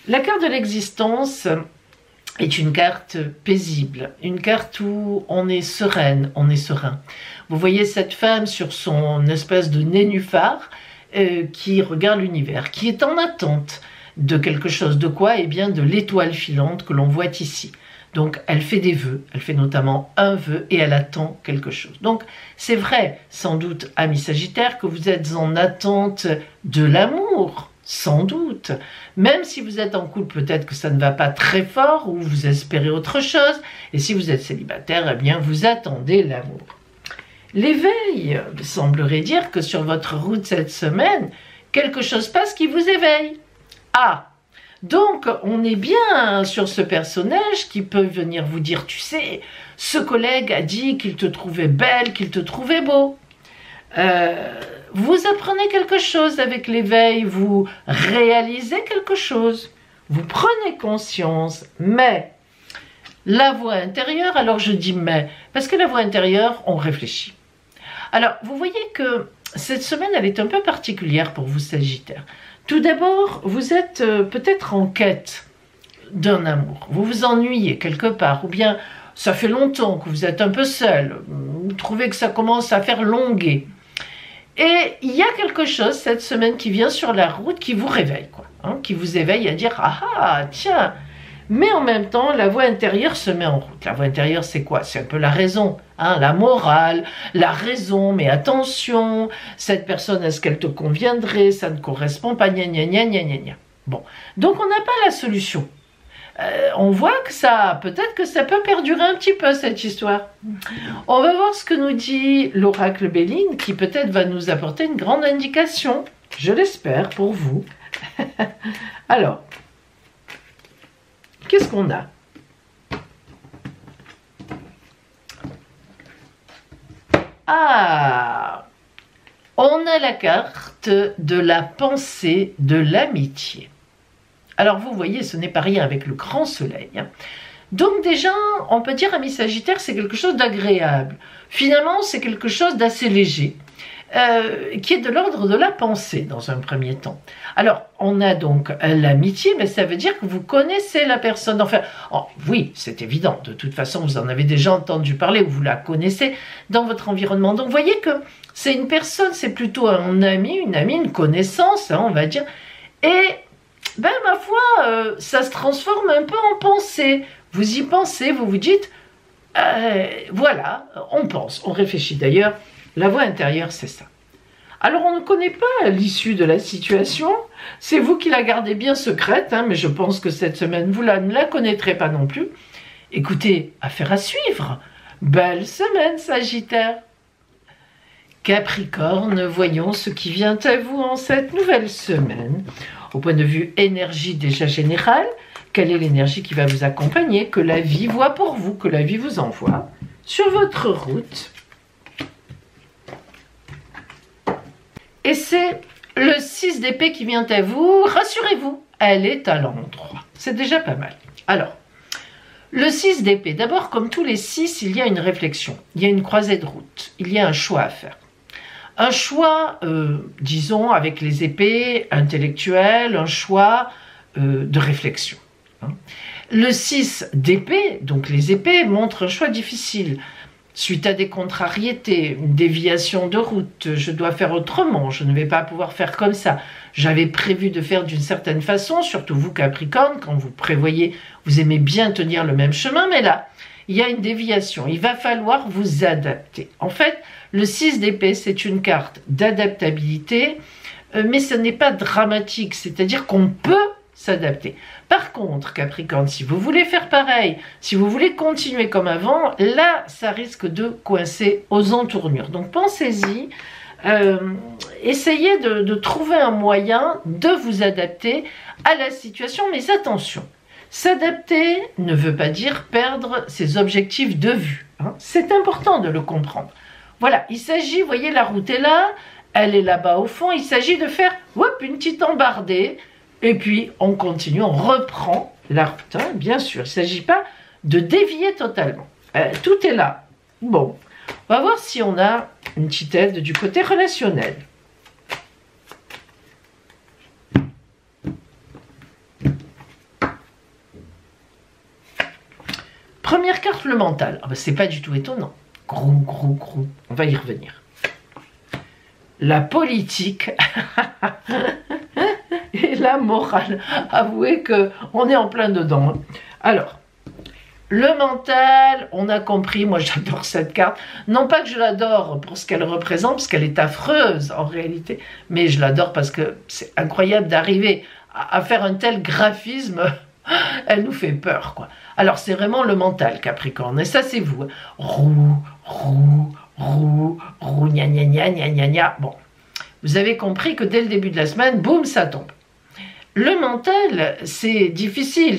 La carte de l'existence est une carte paisible, une carte où on est sereine, on est serein. Vous voyez cette femme sur son espèce de nénuphar qui regarde l'univers, qui est en attente de quelque chose. De quoi? Eh bien, de l'étoile filante que l'on voit ici. Donc, elle fait des vœux, elle fait notamment un vœu et elle attend quelque chose. Donc, c'est vrai, sans doute, amis Sagittaires, que vous êtes en attente de l'amour, sans doute. Même si vous êtes en couple, peut-être que ça ne va pas très fort ou vous espérez autre chose. Et si vous êtes célibataire, eh bien, vous attendez l'amour. L'éveil semblerait dire que sur votre route cette semaine, quelque chose passe qui vous éveille. Ah, donc on est bien sur ce personnage qui peut venir vous dire, tu sais, ce collègue a dit qu'il te trouvait belle, qu'il te trouvait beau. Vous apprenez quelque chose avec l'éveil, vous réalisez quelque chose, vous prenez conscience, mais la voix intérieure, alors je dis mais, parce que la voix intérieure, on réfléchit. Alors, vous voyez que cette semaine, elle est un peu particulière pour vous, Sagittaire. Tout d'abord, vous êtes peut-être en quête d'un amour. Vous vous ennuyez quelque part, ou bien ça fait longtemps que vous êtes un peu seul. Vous trouvez que ça commence à faire longuer. Et il y a quelque chose cette semaine qui vient sur la route qui vous réveille, quoi, hein, qui vous éveille à dire « Ah ah, tiens !» Mais en même temps, la voix intérieure se met en route. La voix intérieure, c'est quoi? C'est un peu la raison, hein, la morale, la raison. Mais attention, cette personne, est-ce qu'elle te conviendrait? Ça ne correspond pas, gna gna gna gna gna. Bon, donc on n'a pas la solution. On voit que ça, peut-être que ça peut perdurer un petit peu cette histoire. On va voir ce que nous dit l'oracle Béline, qui peut-être va nous apporter une grande indication. Je l'espère pour vous. Alors, qu'est-ce qu'on a? Ah, on a la carte de la pensée de l'amitié. Alors vous voyez, ce n'est pas rien avec le grand soleil. Hein. Donc déjà, on peut dire, amis Sagittaires, c'est quelque chose d'agréable. Finalement, c'est quelque chose d'assez léger, qui est de l'ordre de la pensée dans un premier temps. Alors, on a donc l'amitié, mais ça veut dire que vous connaissez la personne. Enfin, oh, oui, c'est évident. De toute façon, vous en avez déjà entendu parler ou vous la connaissez dans votre environnement. Donc, vous voyez que c'est une personne, c'est plutôt un ami, une connaissance, hein, on va dire. Et ben, ma foi, ça se transforme un peu en pensée. Vous y pensez, vous vous dites, voilà, on pense, on réfléchit. D'ailleurs, la voix intérieure, c'est ça. Alors, on ne connaît pas l'issue de la situation. C'est vous qui la gardez bien secrète, hein, mais je pense que cette semaine, vous ne la connaîtrez pas non plus. Écoutez, affaire à suivre. Belle semaine, Sagittaire. Capricorne, voyons ce qui vient à vous en cette nouvelle semaine. Au point de vue énergie déjà générale, quelle est l'énergie qui va vous accompagner, que la vie voit pour vous, que la vie vous envoie sur votre route? Et c'est le 6 d'épée qui vient à vous. Rassurez-vous, elle est à l'endroit. C'est déjà pas mal. Alors, le 6 d'épée, d'abord, comme tous les 6, il y a une réflexion. Il y a une croisée de route. Il y a un choix à faire. Un choix, disons, avec les épées intellectuelles, un choix de réflexion. Hein. Le 6 d'épée, donc les épées, montre un choix difficile. suite à des contrariétés, une déviation de route, je dois faire autrement, je ne vais pas pouvoir faire comme ça. J'avais prévu de faire d'une certaine façon, surtout vous Capricorne, quand vous prévoyez, vous aimez bien tenir le même chemin, mais là, il y a une déviation, il va falloir vous adapter. En fait, le 6 d'épée, c'est une carte d'adaptabilité, mais ce n'est pas dramatique, c'est-à-dire qu'on peut s'adapter. Par contre, Capricorne, si vous voulez faire pareil, si vous voulez continuer comme avant, là, ça risque de coincer aux entournures. Donc pensez-y, essayez de trouver un moyen de vous adapter à la situation, mais attention, s'adapter ne veut pas dire perdre ses objectifs de vue, hein. C'est important de le comprendre. Voilà, il s'agit, vous voyez, la route est là, elle est là-bas au fond, il s'agit de faire une petite embardée, et puis on continue, on reprend la route, hein, bien sûr. Il ne s'agit pas de dévier totalement. Tout est là. Bon, on va voir si on a une petite aide du côté relationnel. Première carte, le mental. Ah ben, c'est pas du tout étonnant. Gros. On va y revenir. La politique et la morale. Avouez qu'on est en plein dedans. Alors, le mental, on a compris, moi j'adore cette carte. Non pas que je l'adore pour ce qu'elle représente, parce qu'elle est affreuse en réalité, mais je l'adore parce que c'est incroyable d'arriver à faire un tel graphisme. Elle nous fait peur, quoi. Alors c'est vraiment le mental, Capricorne, et ça c'est vous. Roux, gna. Bon, vous avez compris que dès le début de la semaine, boum, ça tombe. Le mental, c'est difficile,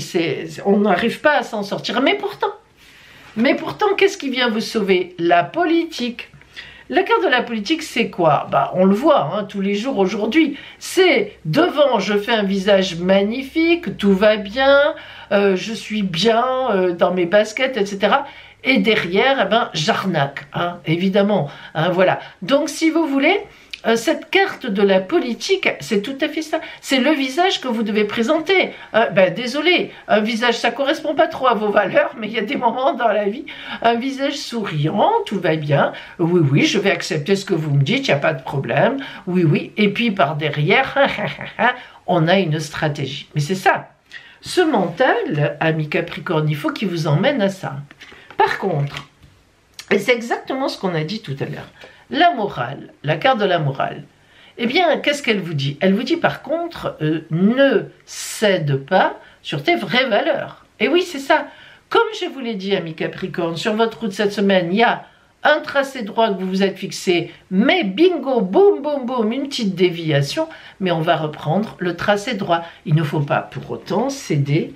on n'arrive pas à s'en sortir. Mais pourtant, qu'est-ce qui vient vous sauver? La politique. La carte de la politique, c'est quoi? Bah, on le voit hein, tous les jours aujourd'hui. C'est devant, je fais un visage magnifique, tout va bien, je suis bien dans mes baskets, etc. Et derrière, eh ben, j'arnaque, hein, évidemment. Hein, voilà. Donc, si vous voulez, cette carte de la politique, c'est tout à fait ça. C'est le visage que vous devez présenter. Désolé, un visage, ça correspond pas trop à vos valeurs, mais il y a des moments dans la vie, un visage souriant, tout va bien. Oui, je vais accepter ce que vous me dites, il n'y a pas de problème. Oui. Et puis par derrière, on a une stratégie. Mais c'est ça. Ce mental, ami Capricorne, il faut qu'il vous emmène à ça. Par contre, et c'est exactement ce qu'on a dit tout à l'heure, la morale, la carte de la morale, eh bien, qu'est-ce qu'elle vous dit? Elle vous dit par contre, ne cède pas sur tes vraies valeurs. Et oui, c'est ça. Comme je vous l'ai dit, ami Capricorne, sur votre route cette semaine, il y a un tracé droit que vous vous êtes fixé, mais bingo, boum, une petite déviation, mais on va reprendre le tracé droit. Il ne faut pas pour autant céder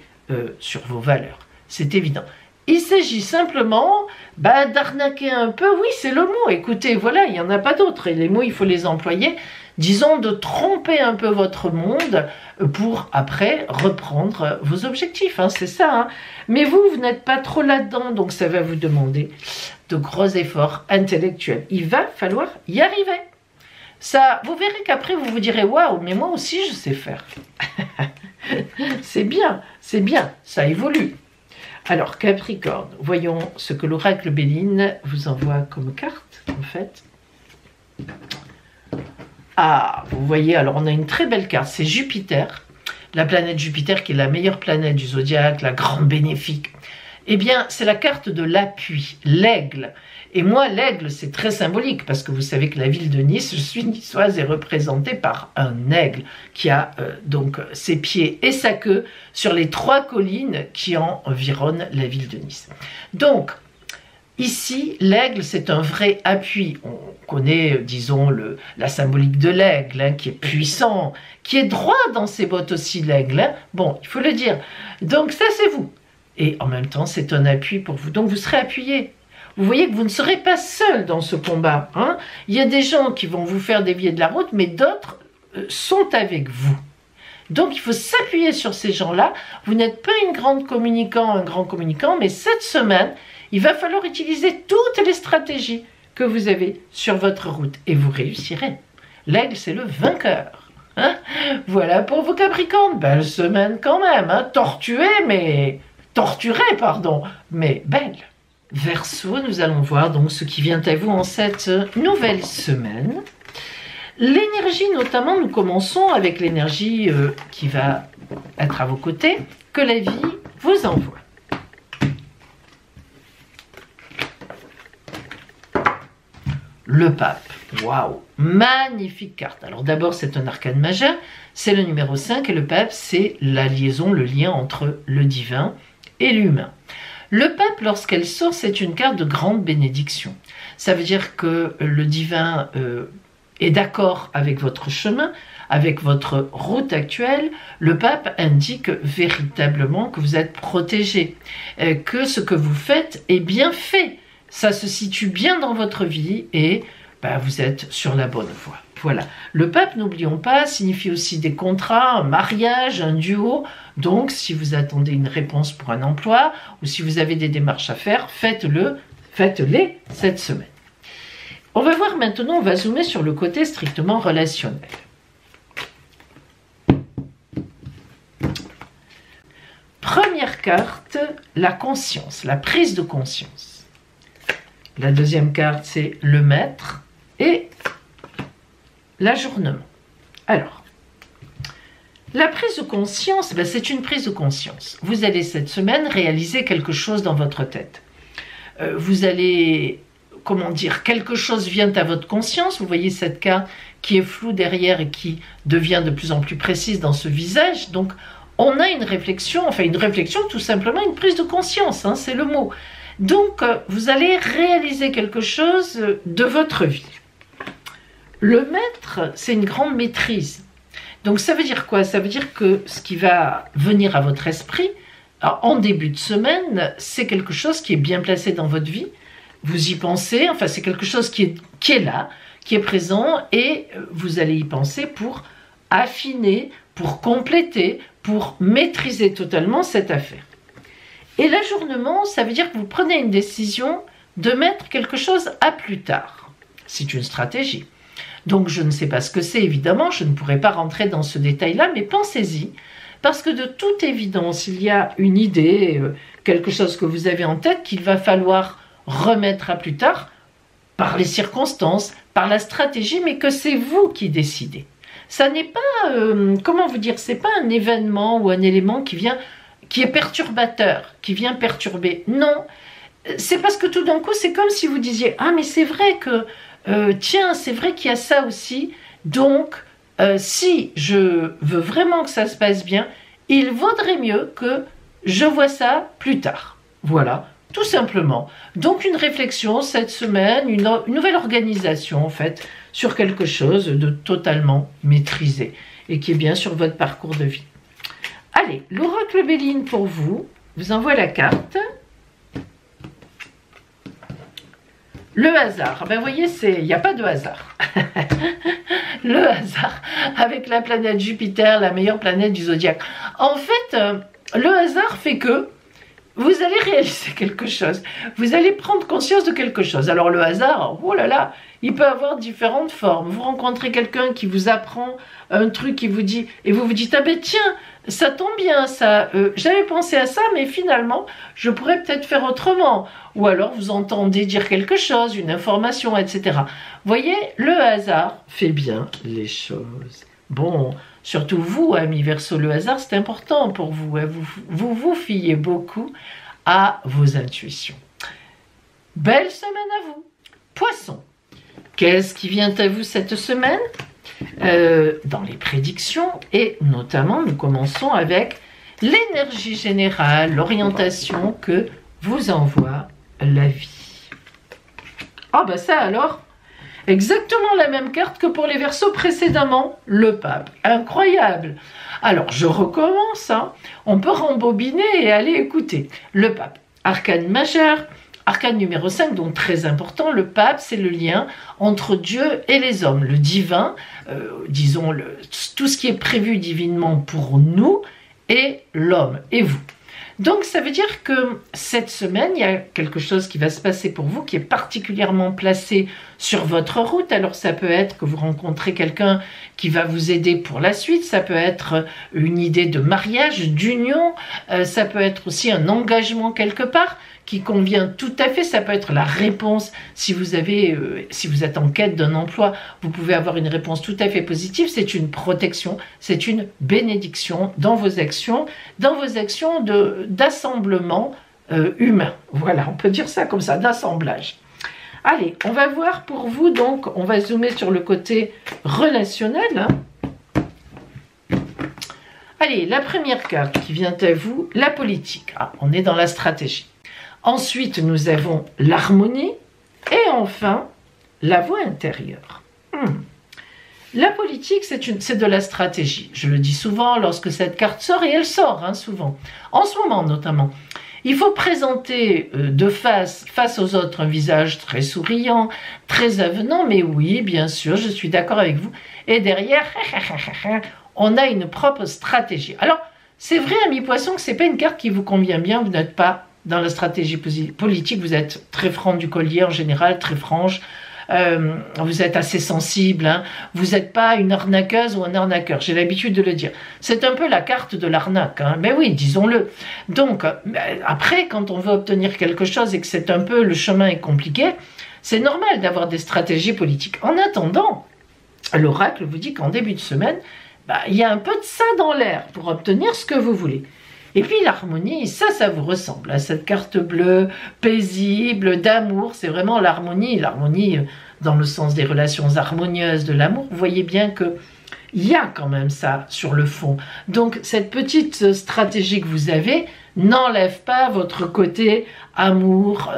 sur vos valeurs. C'est évident. Il s'agit simplement d'arnaquer un peu, oui c'est le mot, écoutez, voilà, il n'y en a pas d'autres, et les mots il faut les employer, disons de tromper un peu votre monde pour après reprendre vos objectifs, hein, c'est ça. Hein. Mais vous n'êtes pas trop là-dedans, donc ça va vous demander de gros efforts intellectuels. Il va falloir y arriver. Ça, vous verrez qu'après vous vous direz, waouh, mais moi aussi je sais faire. C'est bien, ça évolue. Alors, Capricorne, voyons ce que l'oracle Béline vous envoie comme carte, en fait. Ah, vous voyez, alors on a une très belle carte, c'est Jupiter, la planète Jupiter qui est la meilleure planète du zodiaque, la grande bénéfique. Eh bien, c'est la carte de l'appui, l'aigle. Et moi, l'aigle, c'est très symbolique, parce que vous savez que la ville de Nice, je suis niçoise, est représentée par un aigle, qui a donc ses pieds et sa queue sur les 3 collines qui environnent la ville de Nice. Donc, ici, l'aigle, c'est un vrai appui. On connaît, disons, la symbolique de l'aigle, hein, qui est puissant, qui est droit dans ses bottes aussi, l'aigle. Hein. Bon, il faut le dire. Donc, ça, c'est vous. Et en même temps, c'est un appui pour vous. Donc, vous serez appuyé. Vous voyez que vous ne serez pas seul dans ce combat. Hein. Il y a des gens qui vont vous faire dévier de la route, mais d'autres sont avec vous. Donc, il faut s'appuyer sur ces gens-là. Vous n'êtes pas un grand communicant, mais cette semaine, il va falloir utiliser toutes les stratégies que vous avez sur votre route. Et vous réussirez. L'aigle, c'est le vainqueur. Hein. Voilà pour vos Capricornes. Belle semaine quand même. Hein. Torturée, mais belle. Verseau, nous allons voir donc ce qui vient à vous en cette nouvelle semaine. L'énergie notamment, nous commençons avec l'énergie qui va être à vos côtés, que la vie vous envoie. Le pape, waouh, magnifique carte. Alors d'abord c'est un arcane majeur, c'est le numéro 5 et le pape c'est la liaison, le lien entre le divin et l'humain. Le pape lorsqu'elle sort c'est une carte de grande bénédiction. Ça veut dire que le divin est d'accord avec votre chemin, avec votre route actuelle. Le pape indique véritablement que vous êtes protégé, que ce que vous faites est bien fait. Ça se situe bien dans votre vie et vous êtes sur la bonne voie. Voilà. Le pape, n'oublions pas, signifie aussi des contrats, un mariage, un duo. Donc, si vous attendez une réponse pour un emploi ou si vous avez des démarches à faire, faites-les cette semaine. On va voir maintenant, on va zoomer sur le côté strictement relationnel. Première carte, la conscience, la prise de conscience. La deuxième carte, c'est le maître et l'ajournement. Alors, la prise de conscience, c'est une prise de conscience. Vous allez cette semaine réaliser quelque chose dans votre tête. Vous allez, quelque chose vient à votre conscience. Vous voyez cette carte qui est floue derrière et qui devient de plus en plus précise dans ce visage. Donc, on a une réflexion, tout simplement une prise de conscience, hein, c'est le mot. Donc, vous allez réaliser quelque chose de votre vie. Le maître, c'est une grande maîtrise. Donc, ça veut dire quoi? Ça veut dire que ce qui va venir à votre esprit, en début de semaine, c'est quelque chose qui est bien placé dans votre vie. Vous y pensez, c'est quelque chose qui est là, qui est présent, et vous allez y penser pour affiner, pour compléter, pour maîtriser totalement cette affaire. Et l'ajournement, ça veut dire que vous prenez une décision de mettre quelque chose à plus tard. C'est une stratégie. Donc je ne sais pas ce que c'est, évidemment, je ne pourrais pas rentrer dans ce détail-là, mais pensez-y, parce que de toute évidence, il y a une idée, quelque chose que vous avez en tête qu'il va falloir remettre à plus tard, par les circonstances, par la stratégie, mais que c'est vous qui décidez. Ça n'est pas, c'est pas un événement ou un élément qui est perturbateur, qui vient perturber. Non, c'est parce que tout d'un coup, c'est comme si vous disiez « Ah, mais c'est vrai que, tiens, c'est vrai qu'il y a ça aussi, donc si je veux vraiment que ça se passe bien, il vaudrait mieux que je vois ça plus tard. » Voilà, tout simplement. Donc une réflexion cette semaine, une nouvelle organisation en fait, sur quelque chose de totalement maîtrisé et qui est bien sur votre parcours de vie. Allez, l'oracle Béline pour vous envoie la carte. Le hasard, vous voyez, il n'y a pas de hasard. Le hasard, avec la planète Jupiter, la meilleure planète du zodiaque. En fait, le hasard fait que vous allez réaliser quelque chose. Vous allez prendre conscience de quelque chose. Alors le hasard, oh là là, il peut avoir différentes formes. Vous rencontrez quelqu'un qui vous apprend un truc, qui vous dit, et vous vous dites, ah ben tiens, ça tombe bien, ça. J'avais pensé à ça, mais finalement, je pourrais peut-être faire autrement. Ou alors vous entendez dire quelque chose, une information, etc. Vous voyez, le hasard fait bien les choses. Bon, surtout vous, amis Verseau, le hasard, c'est important pour vous. Hein. Vous fiez beaucoup à vos intuitions. Belle semaine à vous. Poisson, qu'est-ce qui vient à vous cette semaine? Dans les prédictions, et notamment, nous commençons avec l'énergie générale, l'orientation que vous envoie la vie. Ah ben ça alors, exactement la même carte que pour les Verseaux précédemment, le pape. Incroyable. Alors, je recommence, hein. On peut rembobiner et aller écouter. Le pape, arcane majeur, arcane numéro 5, donc très important, le pape, c'est le lien entre Dieu et les hommes. Le divin, disons, tout ce qui est prévu divinement pour nous, et l'homme, et vous. Donc ça veut dire que cette semaine, il y a quelque chose qui va se passer pour vous qui est particulièrement placé sur votre route. Alors ça peut être que vous rencontrez quelqu'un qui va vous aider pour la suite, ça peut être une idée de mariage, d'union, ça peut être aussi un engagement quelque part qui convient tout à fait. Ça peut être la réponse si vous êtes en quête d'un emploi, vous pouvez avoir une réponse tout à fait positive. C'est une protection, c'est une bénédiction dans vos actions d'assemblement humain. Voilà, on peut dire ça comme ça, d'assemblage. Allez, on va voir pour vous, donc, on va zoomer sur le côté relationnel. Hein. Allez, la première carte qui vient à vous, la politique. Ah, on est dans la stratégie. Ensuite, nous avons l'harmonie. Et enfin, la voie intérieure. La politique, c'est de la stratégie. Je le dis souvent lorsque cette carte sort, et elle sort hein, souvent. En ce moment, notamment. Il faut présenter de face aux autres un visage très souriant, très avenant, mais oui, bien sûr, je suis d'accord avec vous. Et derrière, on a une propre stratégie. Alors, c'est vrai, ami poisson, que ce n'est pas une carte qui vous convient bien, vous n'êtes pas dans la stratégie politique, vous êtes très franc du collier en général, très franche, vous êtes assez sensible, hein. Vous n'êtes pas une arnaqueuse ou un arnaqueur, j'ai l'habitude de le dire. C'est un peu la carte de l'arnaque, hein. Mais oui, disons-le. Donc, après, quand on veut obtenir quelque chose et que c'est un peu, le chemin est compliqué, c'est normal d'avoir des stratégies politiques. En attendant, l'oracle vous dit qu'en début de semaine, il y a un peu de ça dans l'air pour obtenir ce que vous voulez. Et puis l'harmonie, ça vous ressemble à cette carte bleue, paisible, d'amour. C'est vraiment l'harmonie dans le sens des relations harmonieuses, de l'amour. Vous voyez bien que il y a quand même ça sur le fond. Donc cette petite stratégie que vous avez n'enlève pas votre côté amour,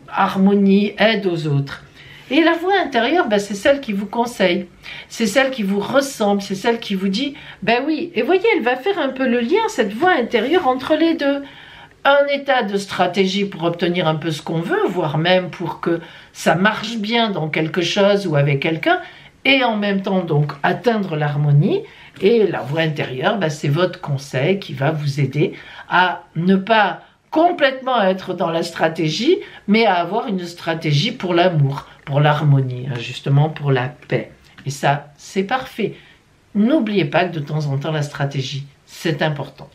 harmonie, aide aux autres. Et la voix intérieure, c'est celle qui vous conseille, c'est celle qui vous ressemble, c'est celle qui vous dit, oui, et voyez, elle va faire un peu le lien, cette voix intérieure entre les deux. Un état de stratégie pour obtenir un peu ce qu'on veut, voire même pour que ça marche bien dans quelque chose ou avec quelqu'un, et en même temps donc atteindre l'harmonie. Et la voix intérieure, c'est votre conseil qui va vous aider à ne pas complètement être dans la stratégie, mais à avoir une stratégie pour l'amour, pour l'harmonie, justement pour la paix. Et ça, c'est parfait. N'oubliez pas que de temps en temps, la stratégie, c'est important.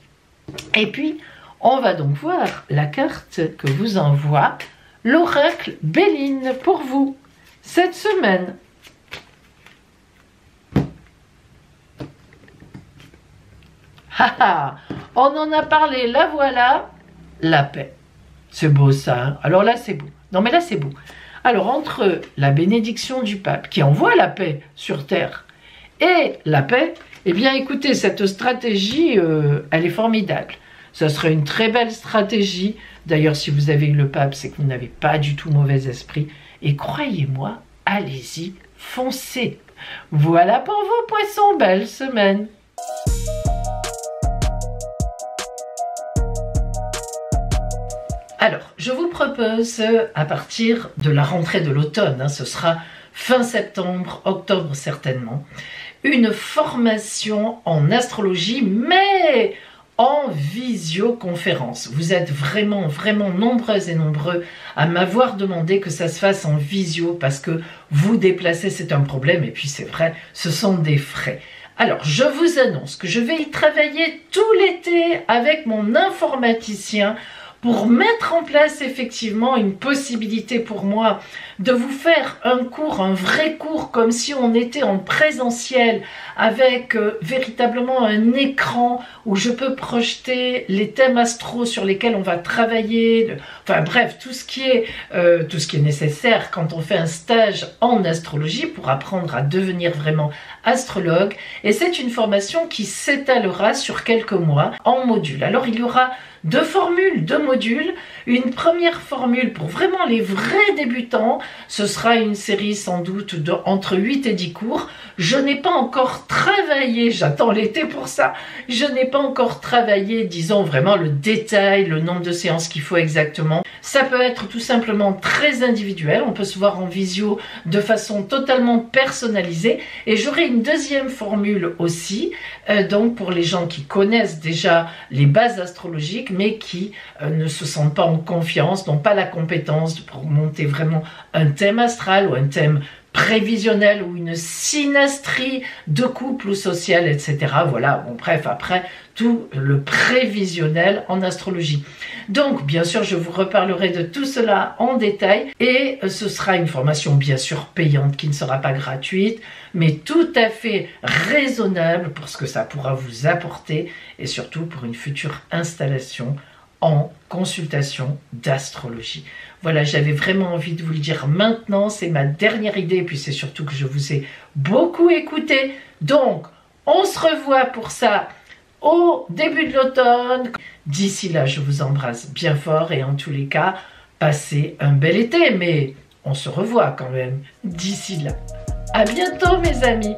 Et puis, on va donc voir la carte que vous envoie l'oracle Béline pour vous, cette semaine. On en a parlé, la voilà, la paix. C'est beau ça, hein? Alors là, c'est beau. Non, mais là, c'est beau. Alors, entre la bénédiction du pape, qui envoie la paix sur terre, et la paix, eh bien, écoutez, cette stratégie, elle est formidable. Ça serait une très belle stratégie. D'ailleurs, si vous avez eu le pape, c'est que vous n'avez pas du tout mauvais esprit. Et croyez-moi, allez-y, foncez. Voilà pour vous, poissons, belle semaine. Alors, je vous propose, à partir de la rentrée de l'automne, ce sera fin septembre, octobre certainement, une formation en astrologie, mais en visioconférence. Vous êtes vraiment, vraiment nombreuses et nombreux à m'avoir demandé que ça se fasse en visio, parce que vous déplacer, c'est un problème, et puis c'est vrai, ce sont des frais. Alors, je vous annonce que je vais y travailler tout l'été avec mon informaticien, pour mettre en place effectivement une possibilité pour moi de vous faire un cours, un vrai cours, comme si on était en présentiel, avec véritablement un écran où je peux projeter les thèmes astro sur lesquels on va travailler, enfin bref, tout ce qui est nécessaire quand on fait un stage en astrologie pour apprendre à devenir vraiment astrologue. Et c'est une formation qui s'étalera sur quelques mois en modules. Alors il y aura deux formules, deux modules. Une première formule pour vraiment les vrais débutants, ce sera une série sans doute entre 8 et 10 cours. Je n'ai pas encore travaillé, j'attends l'été pour ça, je n'ai pas encore travaillé, disons vraiment le détail, le nombre de séances qu'il faut exactement. Ça peut être tout simplement très individuel, on peut se voir en visio de façon totalement personnalisée. Et j'aurai une deuxième formule aussi, donc pour les gens qui connaissent déjà les bases astrologiques, mais qui ne se sentent pas en confiance, n'ont pas la compétence pour monter vraiment un thème astral ou un thème prévisionnelle ou une synastrie de couple ou social, etc. Voilà, bon bref, après tout le prévisionnel en astrologie. Donc, bien sûr, je vous reparlerai de tout cela en détail et ce sera une formation bien sûr payante qui ne sera pas gratuite, mais tout à fait raisonnable pour ce que ça pourra vous apporter et surtout pour une future installation en consultation d'astrologie. Voilà, j'avais vraiment envie de vous le dire maintenant, c'est ma dernière idée, et puis c'est surtout que je vous ai beaucoup écouté. Donc, on se revoit pour ça au début de l'automne. D'ici là, je vous embrasse bien fort, et en tous les cas, passez un bel été, mais on se revoit quand même d'ici là. À bientôt mes amis!